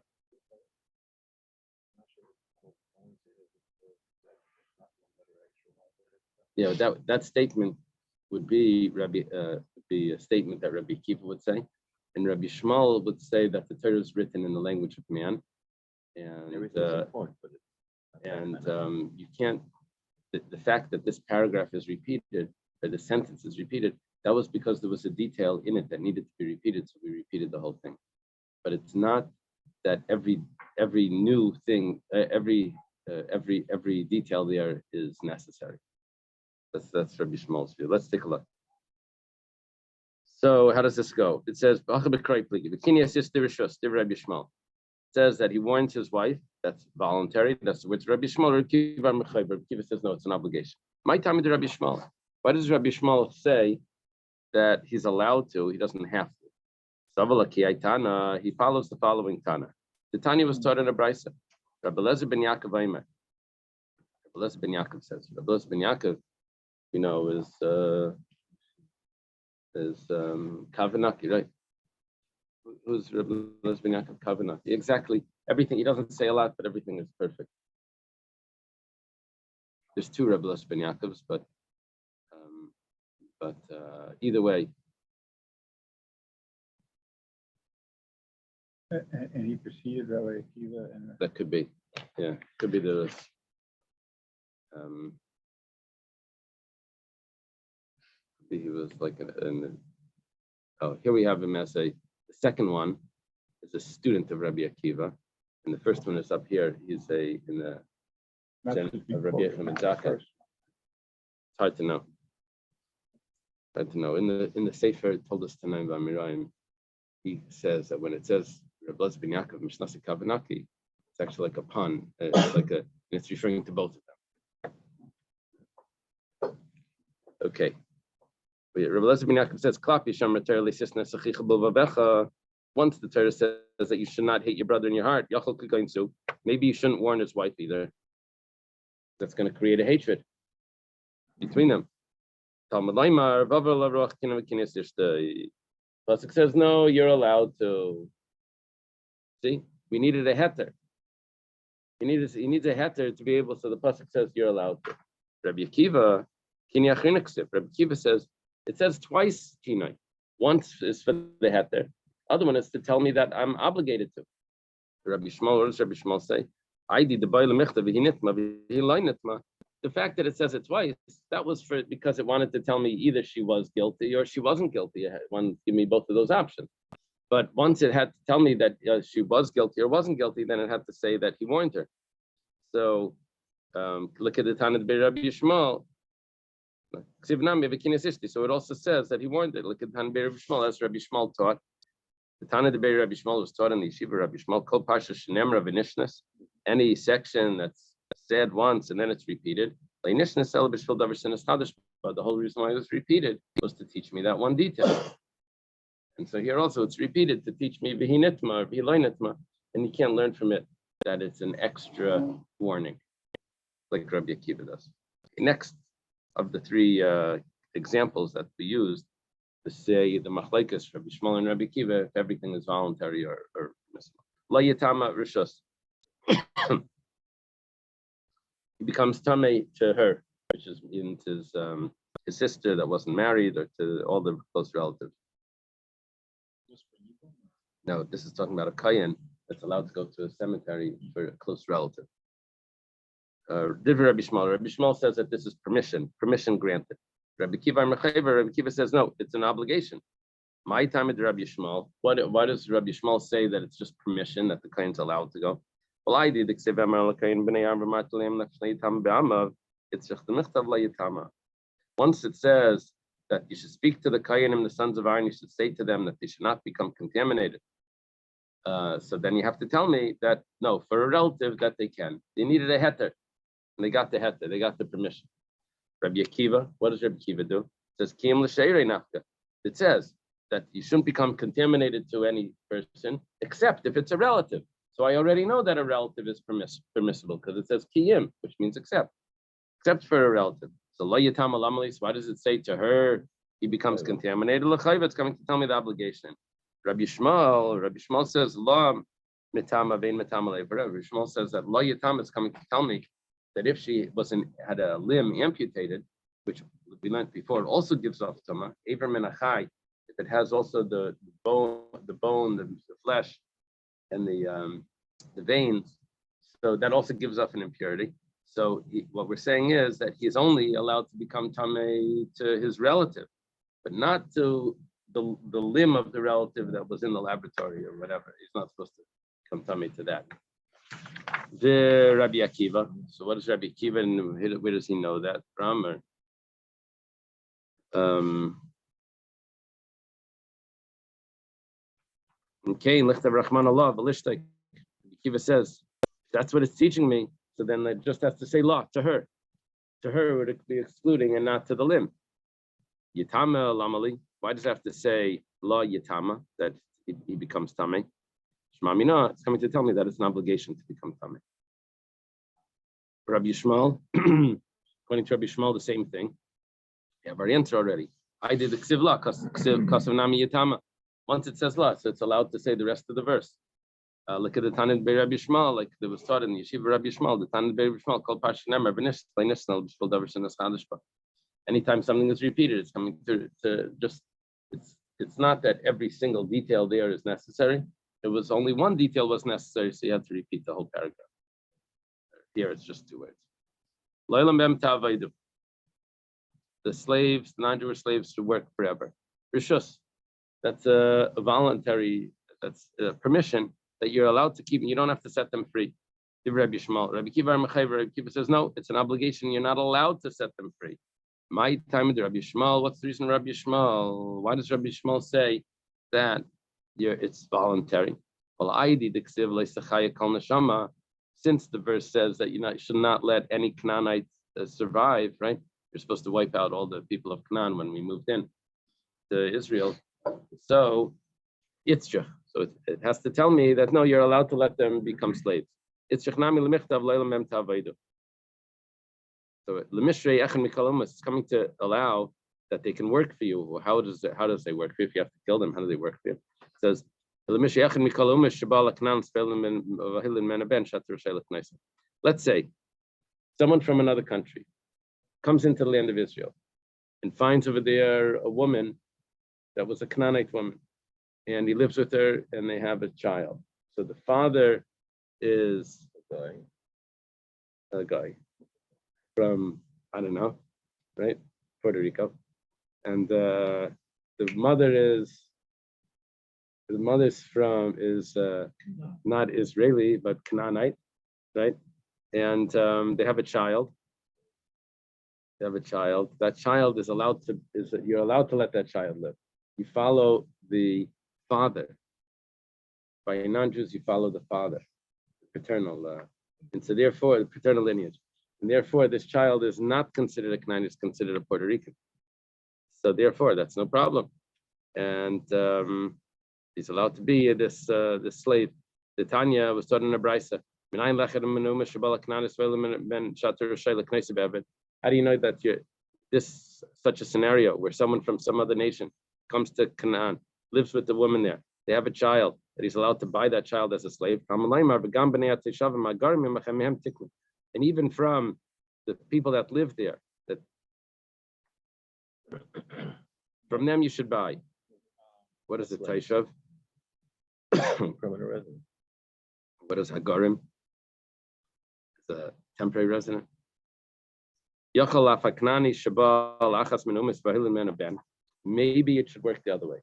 Yeah, that statement would be a statement that Rabbi Akiva would say, and Rabbi Shmuel would say that the Torah is written in the language of man, and you can't. The fact that this paragraph is repeated, or the sentence is repeated, that was because there was a detail in it that needed to be repeated, so we repeated the whole thing. But it's not that every new thing, every detail there is necessary. That's Rabbi Shmuel's view. Let's take a look. So how does this go? It says It says that he warns his wife. That's voluntary. That's what's Rabbi Shmuel. Rabbi Akiva says no, it's an obligation. My time with Rabbi Shmuel. Why does Rabbi Shmuel say that he's allowed to? He doesn't have to. He follows the following Tana. The Tanya was taught in a brisa. Rabbi Lezer ben Yaakov Aimer. Rabbi Lezer ben Yaakov says. Rabbi Lezer ben Yaakov, is Kavanaki, right? Who's Rabbi Lezer ben Yaakov? Kavanaki. Exactly. Everything. He doesn't say a lot, but everything is perfect. There's two Rabbi Lezer ben Yaakovs, but either way. And he preceded Rabbi Akiva, and That could be, yeah, could be the. He was like here we have him as the second one is a student of Rabbi Akiva, and the first one is up here. He's in the of Rabbi Yechon Zaka. It's hard to know. In the Sefer it told us tonight by Miraim, he says that when it says Rabbi Lezer ben Yaakov Mishnasi Kavanaki, it's actually like a pun. It's referring to both of them. Okay. Rabbi Lezer ben Yaakov says, once the Torah says that you should not hate your brother in your heart, maybe you shouldn't warn his wife either. That's going to create a hatred between them. Pasuk says, no, you're allowed to. See, we needed a heter. He needs a heter to be able, so the Pasuk says you're allowed to. Rabbi Akiva, Rabbi Akiva says, it says twice, Tinoi. Once is for the heter. Other one is to tell me that I'm obligated to. Rabbi Shmuel, what does Rabbi Shmuel say? The fact that it says it twice, that was because it wanted to tell me either she was guilty or she wasn't guilty. It wanted to give me both of those options. But once it had to tell me that she was guilty or wasn't guilty, then it had to say that he warned her. So look at the Tana of Rabbi Shmuel. So it also says that he warned it. Look at the Tana of Rabbi Shmuel, as Rabbi Shmuel taught. The Tana of Rabbi Shmuel was taught in the Yeshiva Rabbi Shmuel, Kol Parsha Shenemra V'Nishnas. Any section that's said once and then it's repeated. The whole reason why it was repeated was to teach me that one detail. And so here also it's repeated to teach me V'Hinitma or V'Hiloinitma, and you can't learn from it that it's an extra warning, like Rabbi Akiva does. Next of the three examples that we used, to say the machlekes Rabbi Shmuel and Rabbi Akiva, if everything is voluntary or permissible. La yatama rishus. He becomes tamei to her, which is his sister that wasn't married, or to all the close relatives. No, this is talking about a kayan that's allowed to go to a cemetery for a close relative. Rabbi Shmuel says that this is permission granted. Rabbi Akiva says no, it's an obligation. My time with Rabbi Shmuel, why does Rabbi Shmuel say that it's just permission that the kayan's allowed to go? Well, I did. It's just the michtav layitama. Once it says that you should speak to the kayanim, the sons of Aaron, you should say to them that they should not become contaminated. So then you have to tell me that no, for a relative that they can. They needed a heter, and they got the heter. They got the permission. Rabbi Akiva, what does Rabbi Akiva do? It says Kiyam l'sheirei nafka. It says that you shouldn't become contaminated to any person except if it's a relative. So I already know that a relative is permissible because it says Kiyam, which means except for a relative. So lo yatam alamalis. Why does it say to her he becomes contaminated? L'chayva, it's coming to tell me the obligation. Rabbi Shmuel says lo mitama vein mitama leiv. Rabbi Shmuel says that lo yatam is coming to tell me that if she had a limb amputated, which we learned before, it also gives off tama. Aver menachai, if it has also the bone, the flesh, and the veins, so that also gives off an impurity. So what we're saying is that he's only allowed to become tamei to his relative, but not to the limb of the relative that was in the laboratory or whatever. He's not supposed to become tamei to that. The Rabbi Akiva. So what is Rabbi Akiva, and where does he know that from? Or, okay, Lichtav Rahman Allah, Balishtek. Akiva says, that's what it's teaching me. So then it just has to say law to her. To her would it be excluding and not to the limb. Yitama lamali. Why does it have to say law yitama, that he becomes tamei? Shmamina, it's coming to tell me that it's an obligation to become tamei. Rabbi Yishmael, according to Rabbi Yishmael, the same thing. We have our answer already. I did the ksiv la, kasav nami yitama. Once it says la, so it's allowed to say the rest of the verse. Look at the Tanit Bei Rabbi Yishmael, like there was taught in the Yeshiva Rabbi Yishmael, the Tanit Bei Rabbi Yishmael called Parsha Nemer, B'nish, B'nishnal, B'shvil Davar Shenas Chadashba. Anytime something is repeated, it's coming to just, it's not that every single detail there is necessary. It was only one detail was necessary, so you had to repeat the whole paragraph. Here it's just 2 words. Lo'ilam b'em ta'avaydu. The slaves, the non-Jewish slaves, should work forever. Rishus, that's a voluntary, that's a permission that you're allowed to keep, and you don't have to set them free. Rabbi Kiva says, no, it's an obligation. You're not allowed to set them free. My time with Rabbi Shmuel, what's the reason Rabbi Shmuel? Why does Rabbi Shmuel say that it's voluntary? Well, since the verse says that you should not let any Canaanite survive, right? You're supposed to wipe out all the people of Canaan when we moved in to Israel. So it's true. So it has to tell me that no, you're allowed to let them become slaves. It's so it's coming to allow that they can work for you. How does they work for you? If you have to kill them, how do they work for you? It says, let's say someone from another country comes into the land of Israel and finds over there a woman that was a Canaanite woman, and he lives with her and they have a child. So the father is a guy from, I don't know, right? Puerto Rico. And the mother's from is not Israeli, but Canaanite, right? And they have a child. That child you're allowed to let that child live. You follow the father. By non-Jews, you follow the father, the paternal, and so therefore the paternal lineage. And therefore, this child is not considered a Canaanite; it's considered a Puerto Rican. So therefore, that's no problem, and he's allowed to be this slave. The Tanya was taught in a brisa. How do you know that this such a scenario where someone from some other nation comes to Canaan, lives with the woman there, they have a child, that he's allowed to buy that child as a slave? And even from the people that live there, that from them you should buy. What is it, Taishav? Permanent resident. What is Hagarim? It's a temporary resident. Maybe it should work the other way.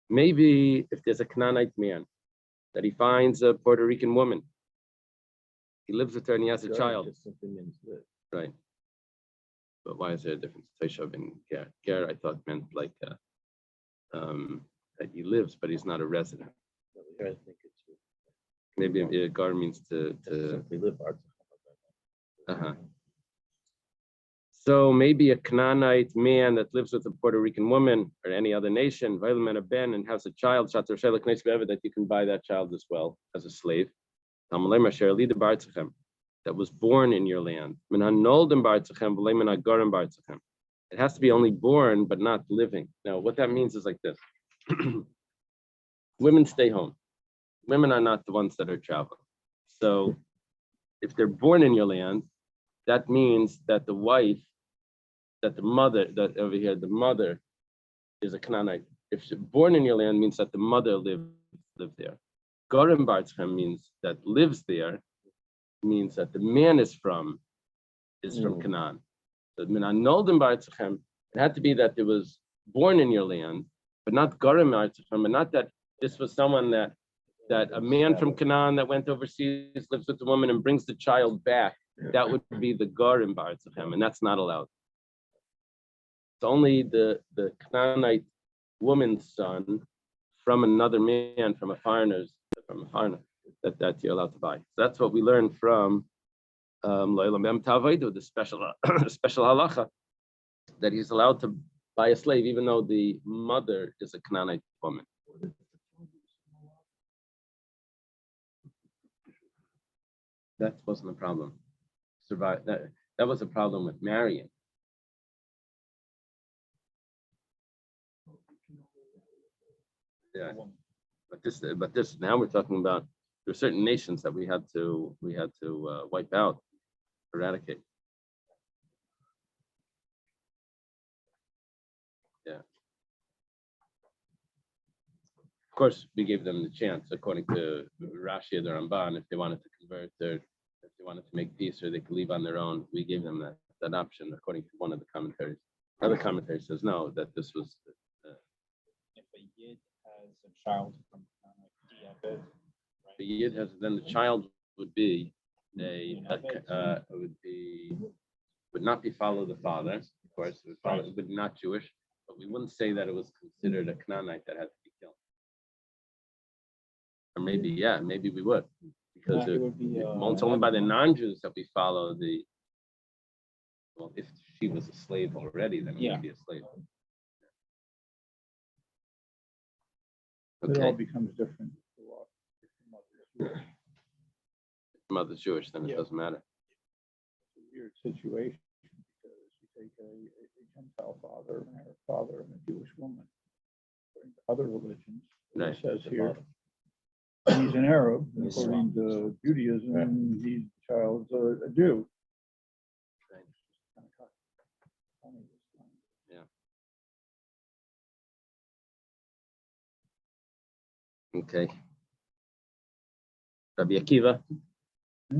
Maybe if there's a Canaanite man that he finds a Puerto Rican woman, he lives with her and he has a child. Right. But why is there a difference? Taishav and Ger, I thought meant like that he lives, but he's not a resident. I think it's Maybe gar means to. Simply live arts. Uh-huh. So maybe a Canaanite man that lives with a Puerto Rican woman or any other nation, ben, and has a child, that you can buy that child as well as a slave. That was born in your land. It has to be only born, but not living. Now, what that means is like this. Women stay home. Women are not the ones that are traveling. So if they're born in your land, that means that the wife, that the mother, that over here, the mother is a Canaanite. If she's born in your land, means that the mother lived there. Gorim Bartzchem means that lives there, means that the man is from Canaan. So Minan Nolden Bartzchem, it had to be that it was born in your land, but not Gorim Bartzchem, but not that this was someone that a man from Canaan that went overseas, lives with the woman and brings the child back. That would be the Gorim Bartzchem, and that's not allowed. It's only the Canaanite woman's son from another man, from a foreigner, that you're allowed to buy. So that's what we learned from the special special halacha, that he's allowed to buy a slave even though the mother is a Canaanite woman. That wasn't a problem. That was a problem with marrying. Yeah, but this now we're talking about there are certain nations that we had to wipe out, eradicate. Yeah. Of course, we gave them the chance, according to Rashi or the Ramban, if they wanted to convert or if they wanted to make peace or they could leave on their own. We gave them that option, according to one of the commentaries. Another commentary says no, that this was. If a yid has a child from diabetes, right? The yid has, then the child would be would not be follow the father, of course. It would not Jewish, but we wouldn't say that it was considered a Canaanite that had to be killed. Or maybe we would, because it would be, it's only by the non-Jews that we follow the. Well, if she was a slave already, then it would be a slave. It all Okay. becomes different. If the Mother's Jewish, then it doesn't matter. It's a weird situation because you take a Gentile father, an Arab father, and a Jewish woman. According to other religions, Right. it says here he's an Arab. According to Judaism, he's the child's a Jew. Okay. Rabbi Akiva. I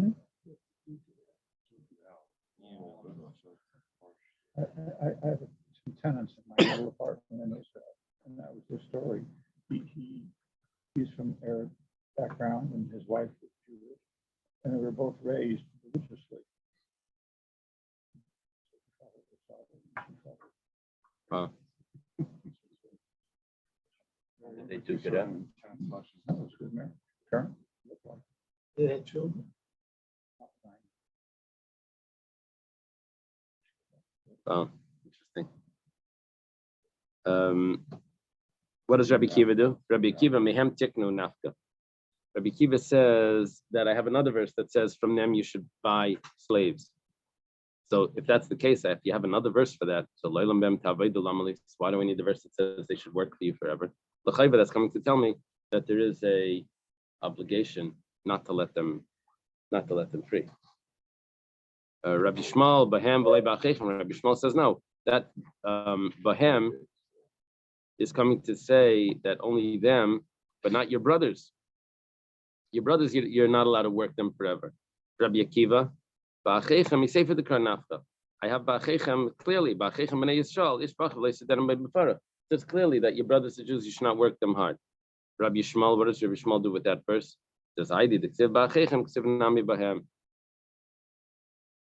have some tenants in my little apartment in Israel, and that was the story. He's from Arab background, and his wife was Jewish, and they were both raised religiously. Wow. Did they duke it out? That was good marriage. Current. They had children. Oh, interesting. What does Rabbi Akiva do? Rabbi Akiva mehem tiknu nafka. Rabbi Akiva says that I have another verse that says from them you should buy slaves. So if that's the case, if you have another verse for that, so why do we need the verse that says they should work for you forever? L'chayva, that's coming to tell me that there is a obligation not to let them free. Rabbi Shmuel Bahem v'lei ba'achechem. Rabbi Shmuel says no. That Bahem is coming to say that only them, but not your brothers. Your brothers, you're not allowed to work them forever. Rabbi Akiva, ba'achechem, he say for the Karnafta. I have ba'achechem clearly. Ba'achechem b'nei Yisrael ishbach v'lei sederim b'mefara. It's clearly that your brothers, the Jews, you should not work them hard. Rabbi Shmuel, what does Rabbi Shmuel do with that verse? It says, I did it.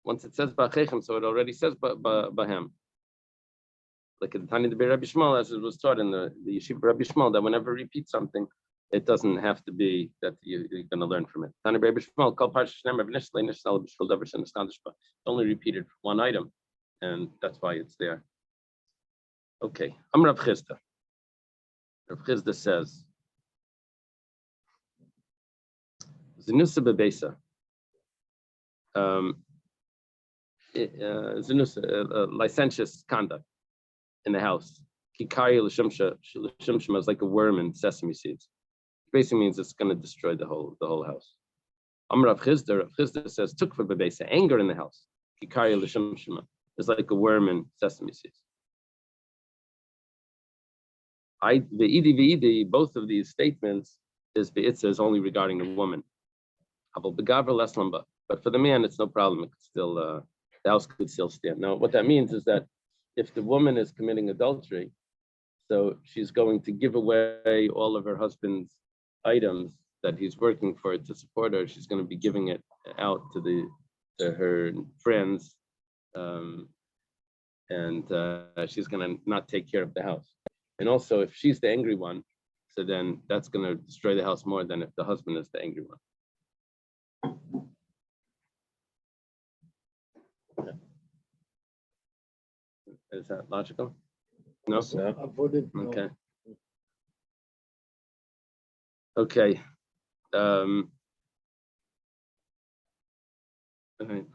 Once it says ba'achechem, so it already says ba'hem. Like in the Tanya de Rabbi Shmuel, as it was taught in the yeshiva Rabbi Shmuel, that whenever it repeats something, it doesn't have to be that you're going to learn from it. Only repeated for one item, and that's why it's there. Okay, I'm Rav Chisda. Rav Chisda says, Zinusa bebesa. Licentious conduct in the house. Kikari l'shimshma is like a worm in sesame seeds. Basically means it's going to destroy the whole house. Rav Chisda says, tukva bebesa, anger in the house. Kikari l'shimshma is like a worm in sesame seeds. Both of these statements is only regarding the woman. But for the man, it's no problem. It could still, the house could still stand. Now, what that means is that if the woman is committing adultery, so she's going to give away all of her husband's items that he's working for to support her. She's going to be giving it out to her friends, and she's going to not take care of the house. And also, if she's the angry one, so then that's going to destroy the house more than if the husband is the angry one. Is that logical? No? Okay. Okay. All right.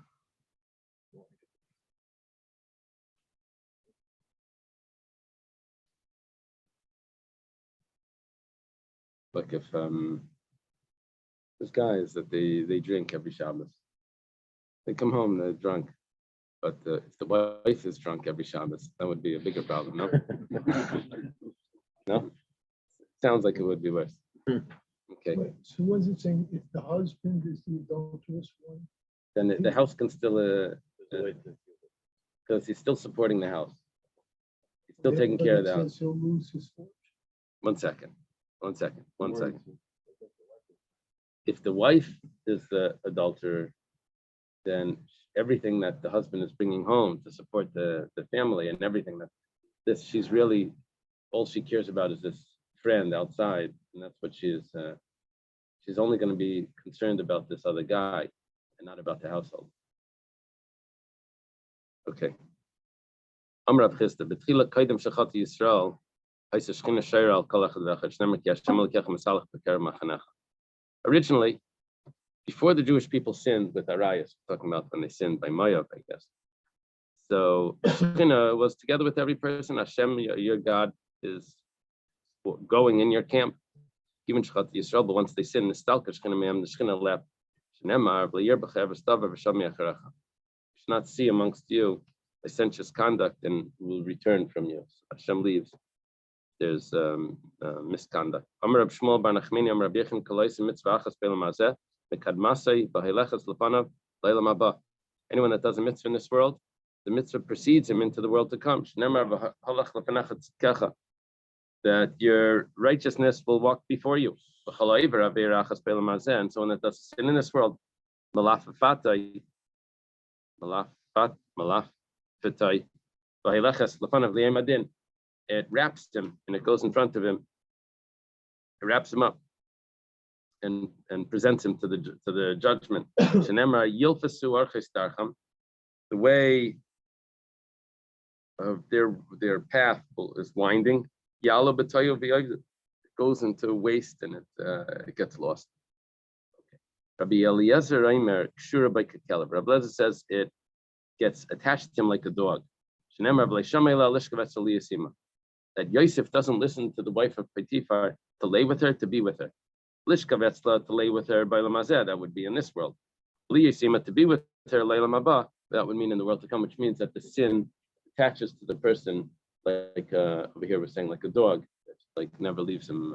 Like if there's guys that they drink every Shabbos. They come home, they're drunk. But if the wife is drunk every Shabbos, that would be a bigger problem, no? No? Sounds like it would be worse. Okay. Wait, so was it saying if the husband is the adulterous one? Then the house can still, because he's still supporting the house. He's still taking care of the house. He'll lose his fortune. One second. If the wife is the adulterer, then everything that the husband is bringing home to support the family and everything she's really, all she cares about is this friend outside, and that's what she's only going to be concerned about this other guy and not about the household. Okay. Amr Rav Chisda, betchila kaidem shachati Yisrael, originally, before the Jewish people sinned with Arayas, talking about when they sinned by Moav, I guess. So Shekhinah was together with every person. Hashem, your God, is going in your camp. Even Shechat Yisrael, but once they sinned, the Shekhinah left. You should not see amongst you licentious conduct and will return from you. So Hashem leaves. There's misconduct. Amar Rab Shmuel bar Nachmani, Amar Rab Yechon Kalois mitzvah achas be'olam hazeh mekadmasei b'hailechas lefanav leilam haba. Anyone that does a mitzvah in this world, the mitzvah precedes him into the world to come. Shneimar v'halach lefanach tzedkecha, that your righteousness will walk before you. V'chol ha'ivur aveir achas be'olam hazeh, and someone that does sin in this world, malaf v'fatai b'hailechas lefanav liyem adin. It wraps him and it goes in front of him. It wraps him up and presents him to the judgment. The way of their path is winding. It goes into waste and it gets lost. Okay. Rabbi Eliezer Reimer Kshura by Kakelev. Rabbi Eliezer says it gets attached to him like a dog. That Yosef doesn't listen to the wife of Potiphar to lay with her, to be with her. Lishka vetzla, to lay with her by Lamazeh, that would be in this world. Li Yisima, to be with her, Layla Maba, that would mean in the world to come, which means that the sin attaches to the person, like over here we're saying, like a dog, that like never leaves him,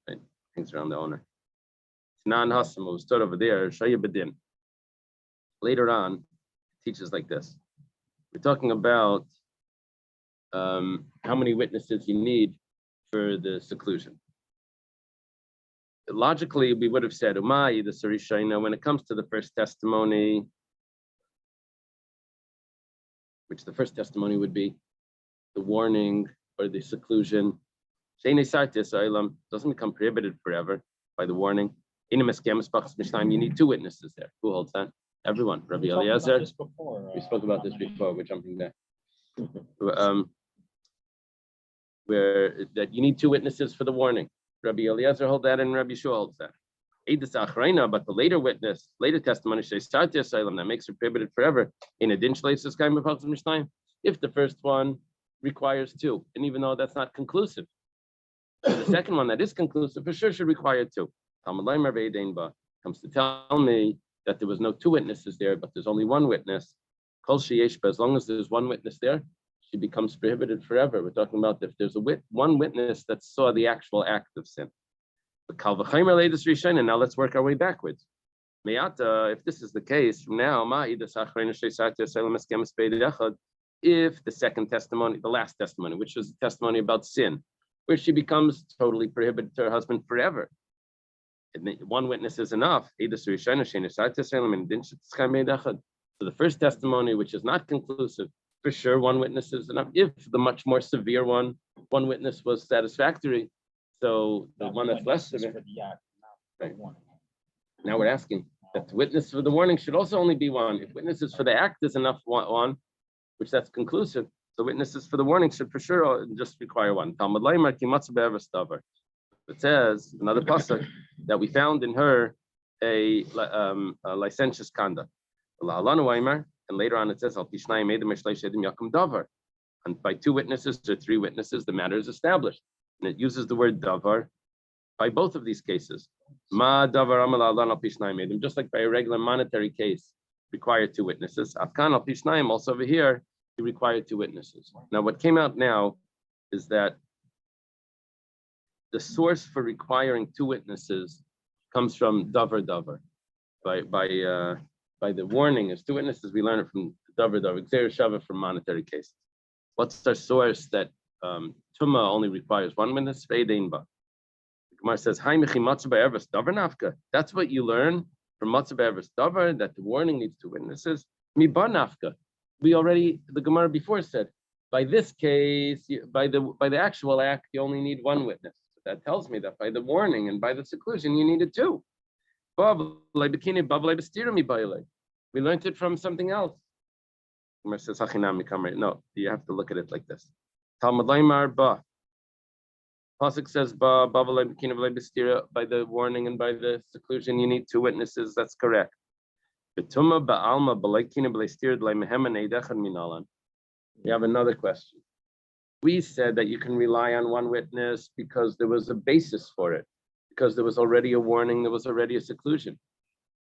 right, hangs around the owner. Nan Hassam was taught over there, Shaya Bedin. Later on, it teaches like this. We're talking about how many witnesses you need for the seclusion. Logically, we would have said, Umay, the Sarishayna, when it comes to the first testimony, which the first testimony would be the warning or the seclusion, doesn't become prohibited forever by the warning. You need two witnesses there. Who holds that? Everyone. Rabbi We talked about Eliezer. this before, We spoke about this on any- before. We're jumping back. Where that you need two witnesses for the warning. Rabbi Eliezer holds that, and Rabbi Yeshua holds that. But the later witness, later testimony, that makes it prohibited forever. In addition, if the first one requires two, and even though that's not conclusive, the second one that is conclusive for sure should require two. Comes to tell me that there was no two witnesses there, but there's only one witness. As long as there's one witness there, she becomes prohibited forever. We're talking about if there's one witness that saw the actual act of sin. And now let's work our way backwards. If this is the case, from now, if the second testimony, the last testimony, which was the testimony about sin, where she becomes totally prohibited to her husband forever. One witness is enough. So the first testimony, which is not conclusive, for sure, one witness is enough. If the much more severe one witness was satisfactory, so the one that's less severe. Right. Now we're asking that the witness for the warning should also only be one. If witnesses for the act is enough one, which that's conclusive, the witnesses for the warning should for sure just require one. It says another pasuk that we found in her a licentious conduct. And later on it says, and by two witnesses or three witnesses, the matter is established. And it uses the word davar by both of these cases. Just like by a regular monetary case, required two witnesses. Also over here, he required two witnesses. Now, what came out now is that the source for requiring two witnesses comes from davar. By the warning as two witnesses, we learn it from davar, Gzeir Shava from monetary cases. What's our source that Tumah only requires one witness? Feidein ba. The Gemara says, "Hai michi matzah be'ervas davar nafka." That's what you learn from matzah be'ervas davar, that the warning needs two witnesses. Mi ba nafka. The Gemara before said, by this case, by the actual act, you only need one witness. That tells me that by the warning and by the seclusion, you needed two. We learned it from something else. Gemara says, no, you have to look at it like this. Talmud Laimar ba. Pasuk says ba by the warning and by the seclusion, you need two witnesses. That's correct. We have another question. We said that you can rely on one witness because there was a basis for it, because there was already a warning, there was already a seclusion.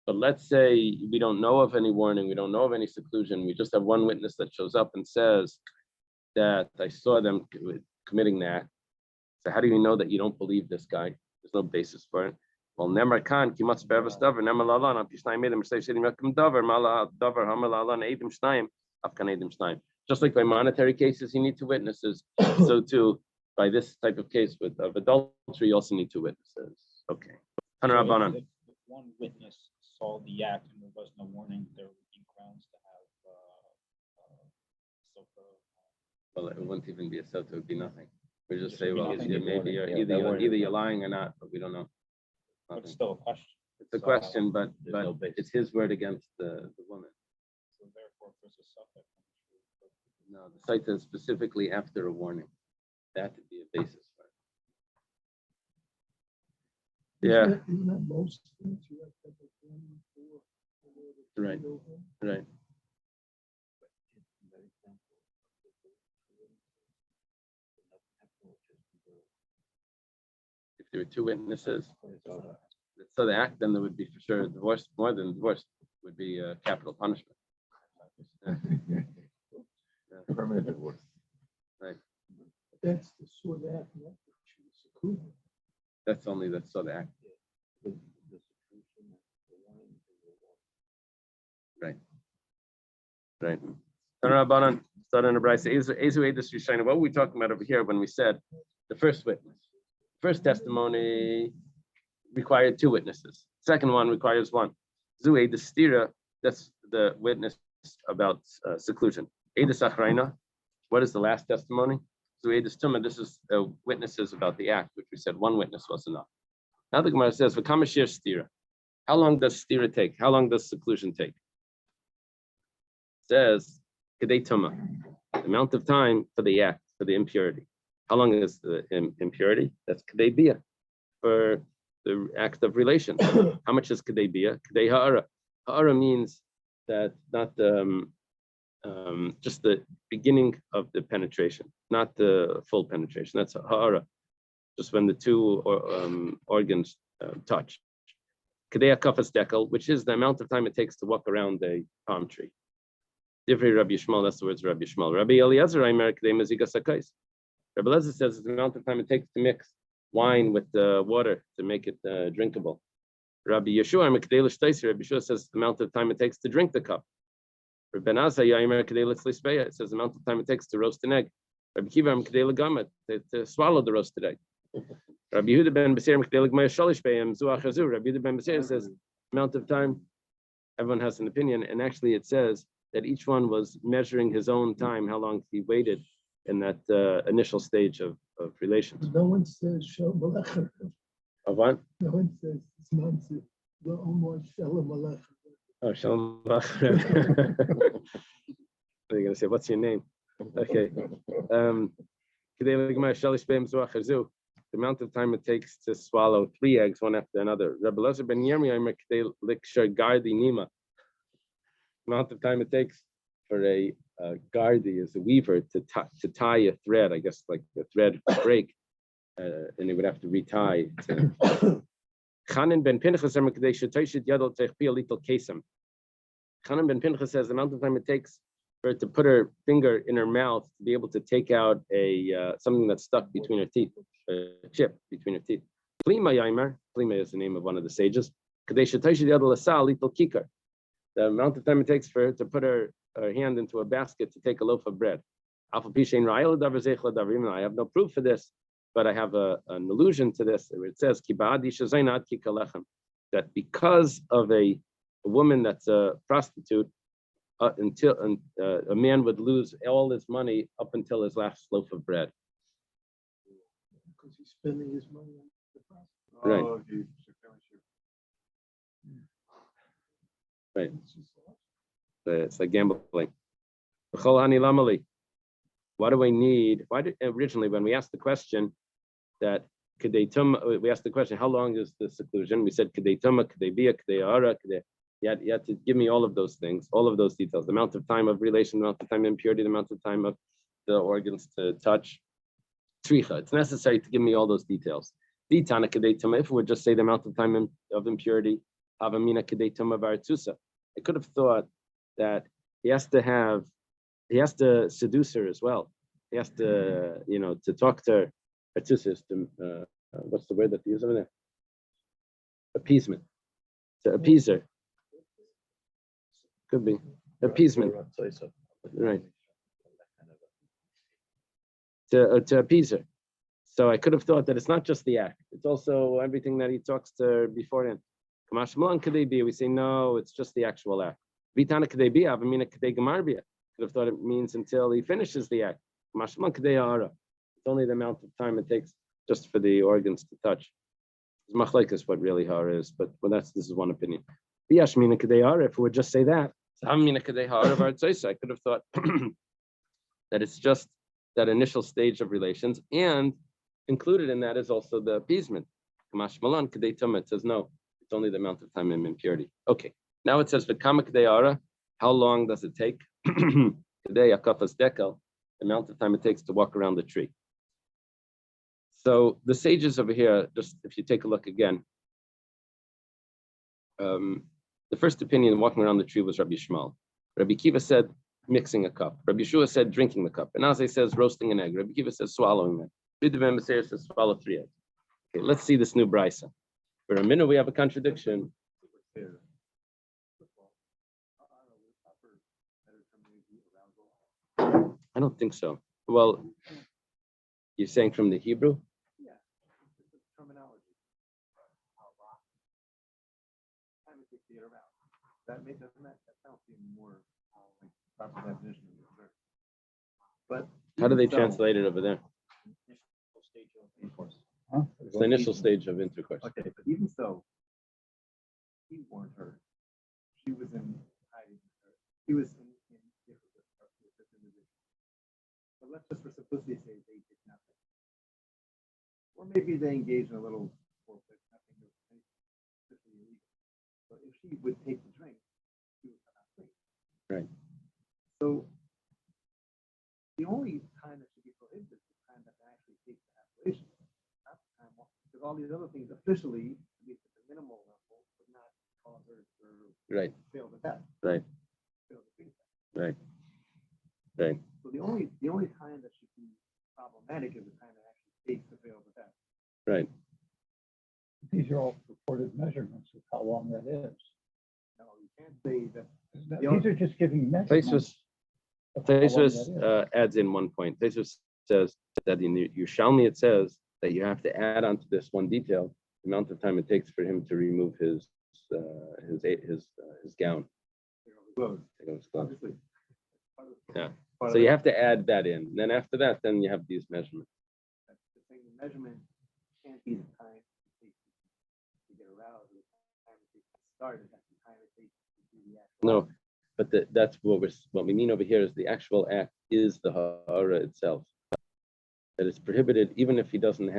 But let's say we don't know of any warning, we don't know of any seclusion, we just have one witness that shows up and says that I saw them committing the act. So how do you know that you don't believe this guy? There's no basis for it. Well, Nemar Khan, Kimatz Be'ervas Davar, Nemar Lalan, Apishnayim Edim, Shtei Shedim Yakim Davar, Mala Davar, Hamar Lalan, Edim Shnayim, Afkan Edim Shnayim. Just like by monetary cases, you need two witnesses. So too, by this type of case of adultery, you also need two witnesses. Okay. So if one witness saw the act and there was no warning, there would be grounds to have Sota. Well, it wouldn't even be a sota, it would be nothing. We just say, It would well, be nothing. maybe either you're lying or not, but we don't know. But still a question. It's a question, but no basis. it's his word against the woman. So therefore, if there's a Sota, No, the site is specifically after a warning. That would be a basis for it. Yeah. Isn't that most things you have to have a warning for? Right. Right. If there were two witnesses, so the act, then there would be for sure divorce, more than divorce, would be capital punishment. Permanent divorce. Right. That's the sort of act, not the seclusion. That's only the act. Right. Right. What were we talking about over here when we said the first witness? First testimony required two witnesses. Second one requires one. Zue the stira, that's the witness about seclusion. What is the last testimony? Zuedis Tuma, this is witnesses about the act, which we said one witness was enough. Now the Gemara says, V'kamashir stira. How long does stira take? How long does seclusion take? It says, Kedei Tuma, the amount of time for the act, for the impurity. How long is the impurity? That's Kedei Bia, for the act of relation. How much is Kedei Bia? Kedei Ha'ara. Ha'ara means that not just the beginning of the penetration, not the full penetration. That's Ha'ara. Just when the two organs touch. Kedei Kafas Dekel, which is the amount of time it takes to walk around a palm tree. Divrei Rabbi Yishmael, that's the words of Rabbi Yishmael. Rabbi Eliezer, Aimer Kedei Maziga Sakais. Rabbi Eliezer says it's the amount of time it takes to mix wine with water to make it drinkable. Rabbi Yeshua, Aimer Kedei L'Shtaisi, Rabbi Yeshua says the amount of time it takes to drink the cup. Rabbi Ben Azai, Aimer Kedei L'Tzlisbeya, it says the amount of time it takes to roast an egg. Rabbi Kiva, Aimer Kedei L'Gamet, to swallow the roasted egg. Rabbi Yehuda ben Beseir Kedei L'Gmaya Shalish Be'em Zuach Hazu. Rabbi Yehuda ben Beseir says amount of time. Everyone has an opinion, and actually it says that each one was measuring his own time, how long he waited in that initial stage of relations. No one says Shel Malach. Of what? No one says it's nonsense. We're almost Shel Malach. Oh, Shalom. They're going to say, what's your name? Okay. The amount of time it takes to swallow 3 eggs, one after another. Rabbi Eliezer ben Yirmiyah, amount of time it takes for a gardi, as a weaver, to tie a thread, I guess, like the thread would break, and he would have to retie. Chanan ben Pinchas Chanan ben Pinchas says the amount of time it takes for her to put her finger in her mouth to be able to take out a something that's stuck between her teeth, a chip between her teeth. Plima is the name of one of the sages. The amount of time it takes for her to put her hand into a basket to take a loaf of bread. I have no proof for this, but I have an allusion to this where it says that because of a woman that's a prostitute, until a man would lose all his money up until his last loaf of bread. Because he's spending his money on the prostitute. Right. Oh, geez. Right. It's like gambling. Why do we need? Why did originally when we asked the question that we asked the question, how long is the seclusion? We said Kedei Tuma, Kedei Bia, Kedei Ara, Kedei. You had to give me all of those things, all of those details, the amount of time of relation, the amount of time of impurity, the amount of time of the organs to touch. Tricha, it's necessary to give me all those details. Ditana Kedei Tuma, if we would just say the amount of time of impurity, Havamina Kedei Tuma Varatzusa. I could have thought that he has to seduce her as well. He has to, to talk to her. What's the word that they use over there? Appeasement. To appease her. Could be appeasement, right? To appease her. So I could have thought that it's not just the act; it's also everything that he talks to her beforehand. Kamash Malan Kadebi, we say no, it's just the actual act. Vitana Kadebi, Avamina Kadegambia. Could have thought it means until he finishes the act. Kamash Malan Kadeyara. It's only the amount of time it takes just for the organs to touch. Machlek is what really hard is, but this is one opinion. If we would just say that, I could have thought that it's just that initial stage of relations, and included in that is also the appeasement. It says no, it's only the amount of time in impurity. Okay, now it says how long does it take? The amount of time it takes to walk around the tree. So the sages over here, just if you take a look again, the first opinion walking around the tree was Rabbi Yishmael. Rabbi Kiva said mixing a cup. Rabbi Yeshua said drinking the cup. And Azai says roasting an egg. Rabbi Kiva says swallowing it. Rabbi Ben Beseir says swallow 3 eggs. Okay, let's see this new brisa. For a minute we have a contradiction. I don't think so. Well, you're saying from the Hebrew? Yeah, it's terminology. Doesn't that sound more like proper definition of the word? But how do they translate it over there? Intercourse. Huh? It's the initial stage of intercourse. Okay, but even so, he warned her. She was in hiding. He was in different with this individual. But let's just for simplicity say they did nothing. Or maybe they engaged in a little forfeit, nothing that was officially illegal. But if she would take the drink, she would come out clean. Right. So the only time that should be prohibited is the time that they actually take the appellation. Not the time because all these other things officially, at least at the minimal level, would not cause her to Right. fail the test. Right. Fail the pre-test. Right. Right. So the only time that should be problematic is the time that actually takes to fail the test. Right. These are all reported measurements of how long that is. No, you can't say that. These are just giving measurements. of how long Taisus that is. adds in one point. Taisus says that in the Yerushalmi it says that you have to add onto this one detail the amount of time it takes for him to remove his gown. Close. Take off his clothes. Obviously. Yeah. Part So of you it. have to add that in. Then after that, then you have these measurements. The thing, the measurement can't be the time it takes to get aroused, or the time it takes to start, and that's the time it takes to do the actual. No, but that's what we mean over here is the actual act is the hara itself. That it's prohibited even if he doesn't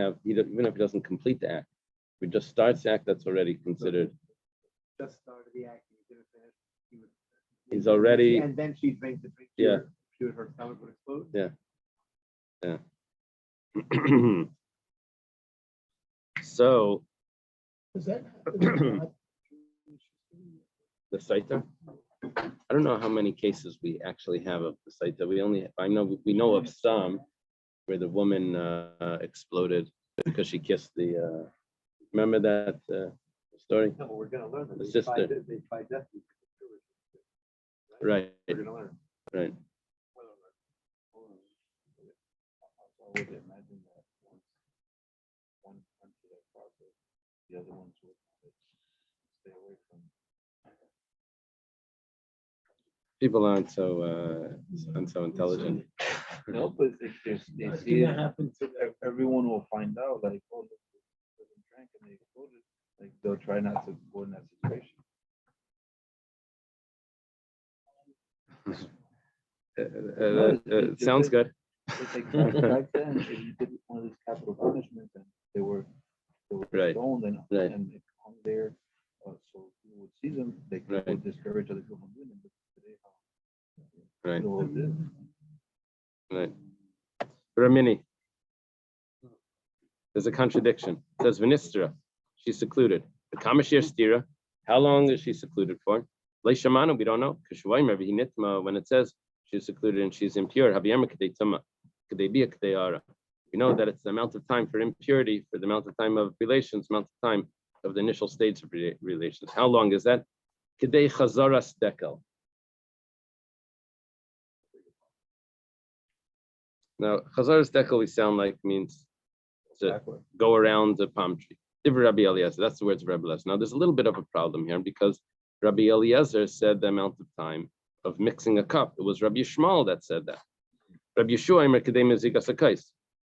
complete the act. If he just starts the act, that's already considered. Just started the act, and he didn't finish. He's already. And then she drank the drink. Yeah. Her stomach would explode. Yeah. Yeah. So Does that happen? the Saita. I don't know how many cases we actually have of the Saita. We know of some where the woman exploded because she kissed the. Remember that story? No, but we're gonna learn that. The They sister. tried death. Right. We're gonna learn. Right. I would imagine that one went to that process, the other ones would stay away from. People aren't so intelligent. No, but if they see it, everyone will find out, like, oh, look, they drank and they exploded. Like, they'll try not to go in that situation. Sounds good. It's like back then, if you did one of these capital punishments and they were Right. stoned and Right. it hung there, so people would see them, they Right. would discourage other people from doing it. But today, Right. people will do it. Right. Ramini. There's a contradiction. It says Vinistra. She's secluded. The Kamashir Stira. How long is she secluded for? Leishamanu, we don't know. When it says she's secluded and she's impure, we know that it's the amount of time for impurity, for the amount of time of relations, amount of time of the initial stage of relations. How long is that? Kedei chazaras dekel. Now, chazaras dekel we sound like means to go around the palm tree. Rabbi Eliezer, that's the words of Rabbi Eliezer. Now, there's a little bit of a problem here because Rabbi Eliezer said the amount of time of mixing a cup. It was Rabbi Yishmael that said that. Rabbi Yeshua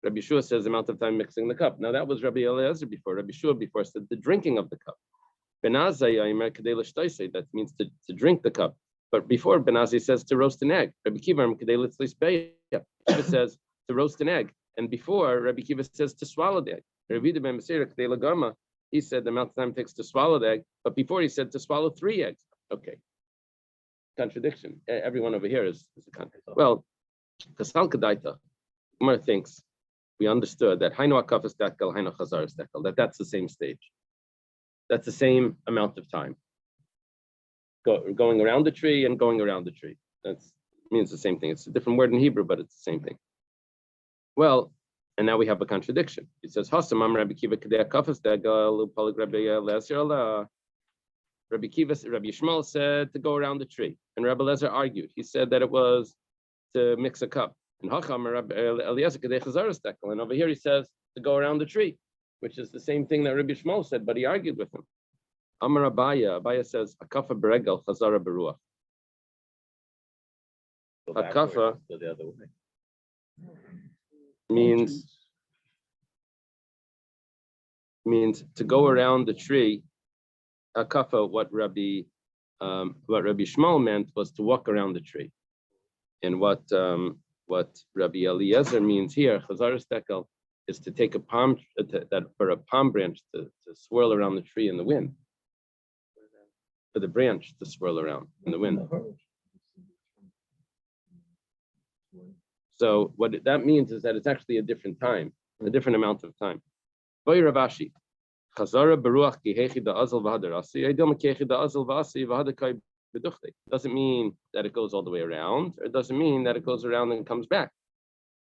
Rabbi Yeshua says the amount of time mixing the cup. Now, that was Rabbi Eliezer before. Rabbi Yeshua before said the drinking of the cup. That means to drink the cup. But before Benazi says to roast an egg. Rabbi Kiva says to roast an egg. And before Rabbi Kiva says to swallow the egg. He said the amount of time it takes to swallow the egg, but before he said to swallow 3 eggs. Okay. Contradiction. Everyone over here is a contradiction. Well, Kasal Kadaita, Umar thinks we understood that Hainu Akafas Dekel, Hainu Chazaras Dekel, that's the same stage. That's the same amount of time. Going around the tree and going around the tree. That means the same thing. It's a different word in Hebrew, but it's the same thing. Well, and now we have a contradiction. It says, Rabbi Kiva Rabbi Yishmael said to go around the tree. And Rabbi Eliezer argued. He said that it was to mix a cup. And Rabbi Eliezer and over here he says to go around the tree, which is the same thing that Rabbi Yishmael said, but he argued with him. Amar Abaya says, Akafa beregel chazara beruach. Akafa means means to go around the tree. Akafa, what Rabbi Shmuel meant was to walk around the tree. And what Rabbi Eliezer means here, Chazaras Dekel, is to take a palm for a palm branch to swirl around the tree in the wind. For the branch to swirl around in the wind. So what that means is that it's actually a different time, a different amount of time. Boy Ravashi, Chazara Baruach Kihechi da Azal Vahadarasi, Aidom Kechi da Azal Vasi Vahadakai Beduchte. Doesn't mean that it goes all the way around, or it doesn't mean that it goes around and comes back.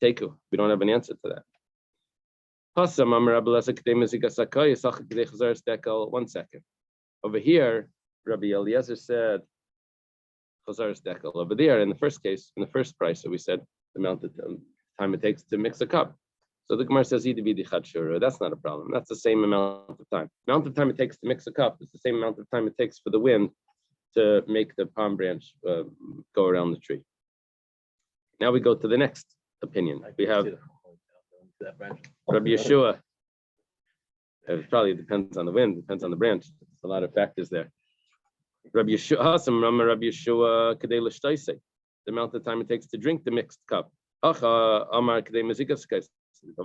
Teku, we don't have an answer to that. 1 second. Over here, Rabbi Eliezer said, over there, in the first case, in the first price, so we said the amount of time it takes to mix a cup. So the Gemara says, that's not a problem. That's the same amount of time. The amount of time it takes to mix a cup is the same amount of time it takes for the wind to make the palm branch go around the tree. Now we go to the next opinion. We have Rabbi Yeshua. It probably depends on the wind, depends on the branch. There's a lot of factors there. Rabbi Yeshua, the amount of time it takes to drink the mixed cup. Over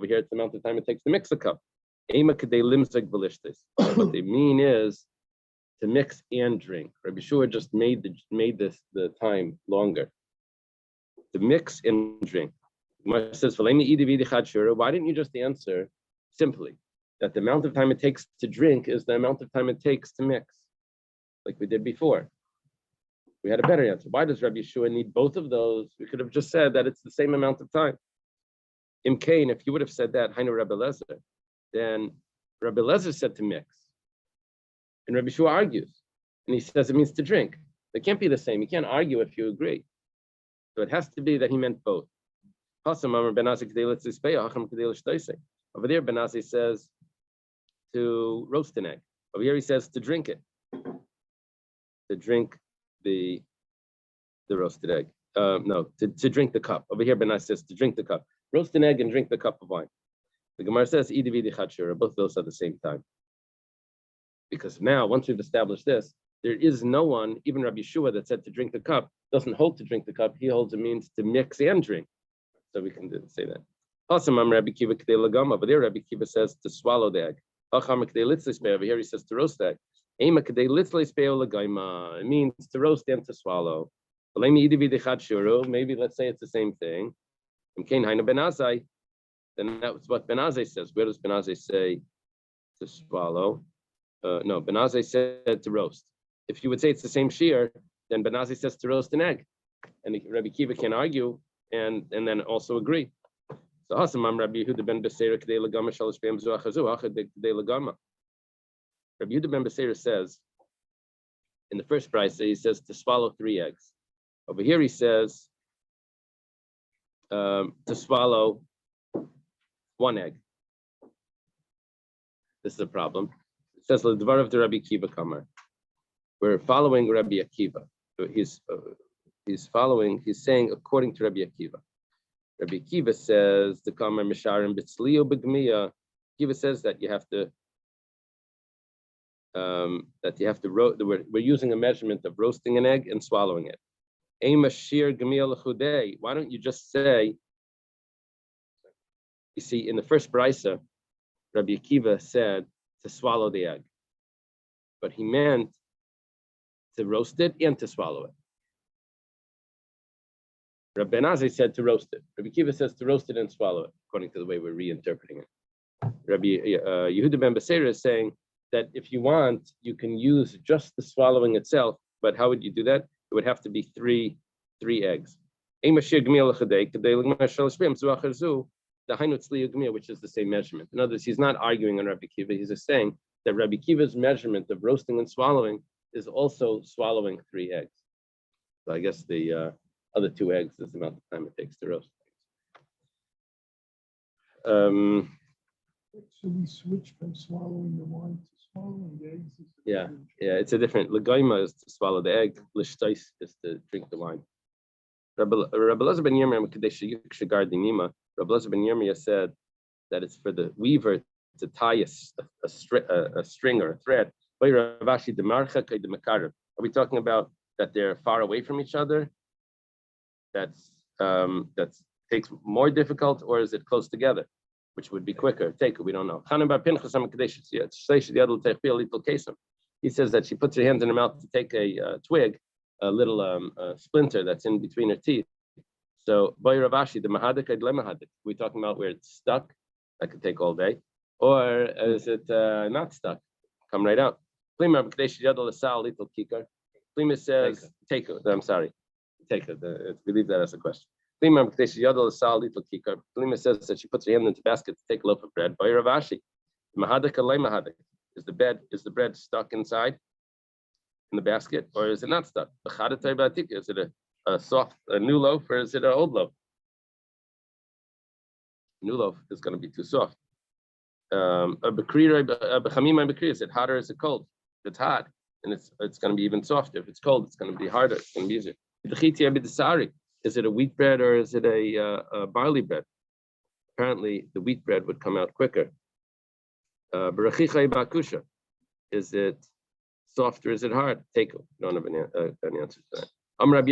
here, it's the amount of time it takes to mix a cup. What they mean is to mix and drink. Rabbi Yeshua just made the time longer. To mix and drink. Gemara says, why didn't you just answer simply that the amount of time it takes to drink is the amount of time it takes to mix, like we did before? We had a better answer. Why does Rabbi Yeshua need both of those? We could have just said that it's the same amount of time. In Cain, if you would have said that, Hainu Rabbi Lezer, then Rabbi Lezer said to mix. And Rabbi Yeshua argues. And he says it means to drink. They can't be the same. You can't argue if you agree. So it has to be that he meant both. Over there, Benazi says to roast an egg. Over here, he says to drink it. To drink the roasted egg. No, to drink the cup. Over here, Benazi says to drink the cup. Roast an egg and drink the cup of wine. The Gemara says, both of those are the same time. Because now, once we've established this, there is no one, even Rabbi Yeshua, that said to drink the cup, doesn't hold to drink the cup. He holds it means to mix and drink. So we can say that. Also, Rabbi Kiva over there, Rabbi Kiva says to swallow the egg. Over here, he says to roast the egg. It means to roast and to swallow. Maybe let's say it's the same thing. Then that's what Benazi says. Where does Benazi say to swallow? No, Benazi said to roast. If you would say it's the same shear, then Benazi says to roast an egg. And Rabbi Kiva can argue and then also agree. So Hasamam Rabbi Yehuda ben Beseira K'dei Lagama Shalosh Be'em Zuach Hazu Achad K'dei Lagama. Rabbi Yehuda ben Beseira says in the first price he says to swallow 3 eggs. Over here he says to swallow 1 egg. This is a problem. It says L'dvar of the Rabbi Akiva Kamar. We're following Rabbi Akiva. He's saying according to Rabbi Akiva. Rabbi Akiva says the Kamar Misharim Bitzliyo Begmiya. Akiva says that you have to roast. We're using a measurement of roasting an egg and swallowing it. Ema Shir Gemiya L'chudei. Why don't you just say? You see, in the first brisa, Rabbi Akiva said to swallow the egg, but he meant to roast it and to swallow it. Rabbi Benazi said to roast it. Rabbi Akiva says to roast it and swallow it, according to the way we're reinterpreting it. Rabbi Yehuda ben Beseira is saying that if you want, you can use just the swallowing itself, but how would you do that? It would have to be three eggs. Which is the same measurement. In other words, he's not arguing on Rabbi Akiva. He's just saying that Rabbi Akiva's measurement of roasting and swallowing is also swallowing 3 eggs. So I guess the other 2 eggs is the amount of time it takes to roast. So we switch from swallowing the wine to swallowing the eggs. Yeah, it's a different. Legaima is to swallow the egg. Lishtais is to drink the wine. Rabbi Elazar ben Yirmiyah, Rabbi Elazar ben Yirmiyah said that it's for the weaver to tie a string or a thread. Are we talking about that they're far away from each other? That's takes more difficult, or is it close together, which would be quicker? Take it, we don't know. He says that she puts her hands in her mouth to take a twig, a little splinter that's in between her teeth. So, boy Ravashi, the mahadik and lemahadik, we're talking about where it's stuck, that could take all day, or is it not stuck? Come right out. Plima says, take it. I'm sorry, take it. We leave that as a question. Plima says that she puts her hand into the basket to take a loaf of bread. Boy Ravashi, mahadik and lemahadik, is the bread stuck inside in the basket, or is it not stuck? Is it a new loaf, or is it an old loaf? New loaf is going to be too soft. Is it hot or is it cold? If it's hot, and it's going to be even softer. If it's cold, it's going to be harder. It's going to be easier. Is it a wheat bread or is it a barley bread? Apparently, the wheat bread would come out quicker. Is it soft or is it hard? Take it. Don't have an answer to that. Rabbi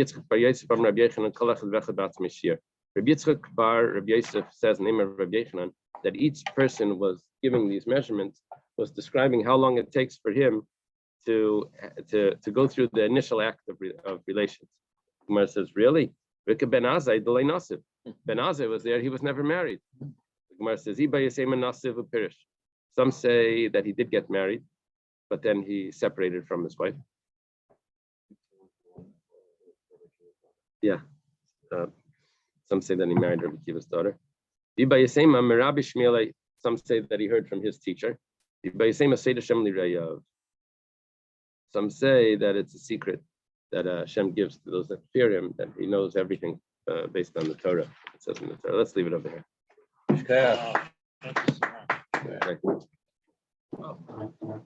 Yitzchak bar Rabbi Yosef says, name of Rabbi Yechanan, that each person was giving these measurements, was describing how long it takes for him to go through the initial act of relations. Gemara says, really? Ben Azai was there, he was never married. Gemara says, some say that he did get married, but then he separated from his wife. Yeah. Some say that he married Rabbi Akiva's daughter. Some say that he heard from his teacher. Some say that it's a secret that Hashem gives to those that fear him, that he knows everything based on the Torah. It says in the Torah. Let's leave it over here. Thank you so much. Okay.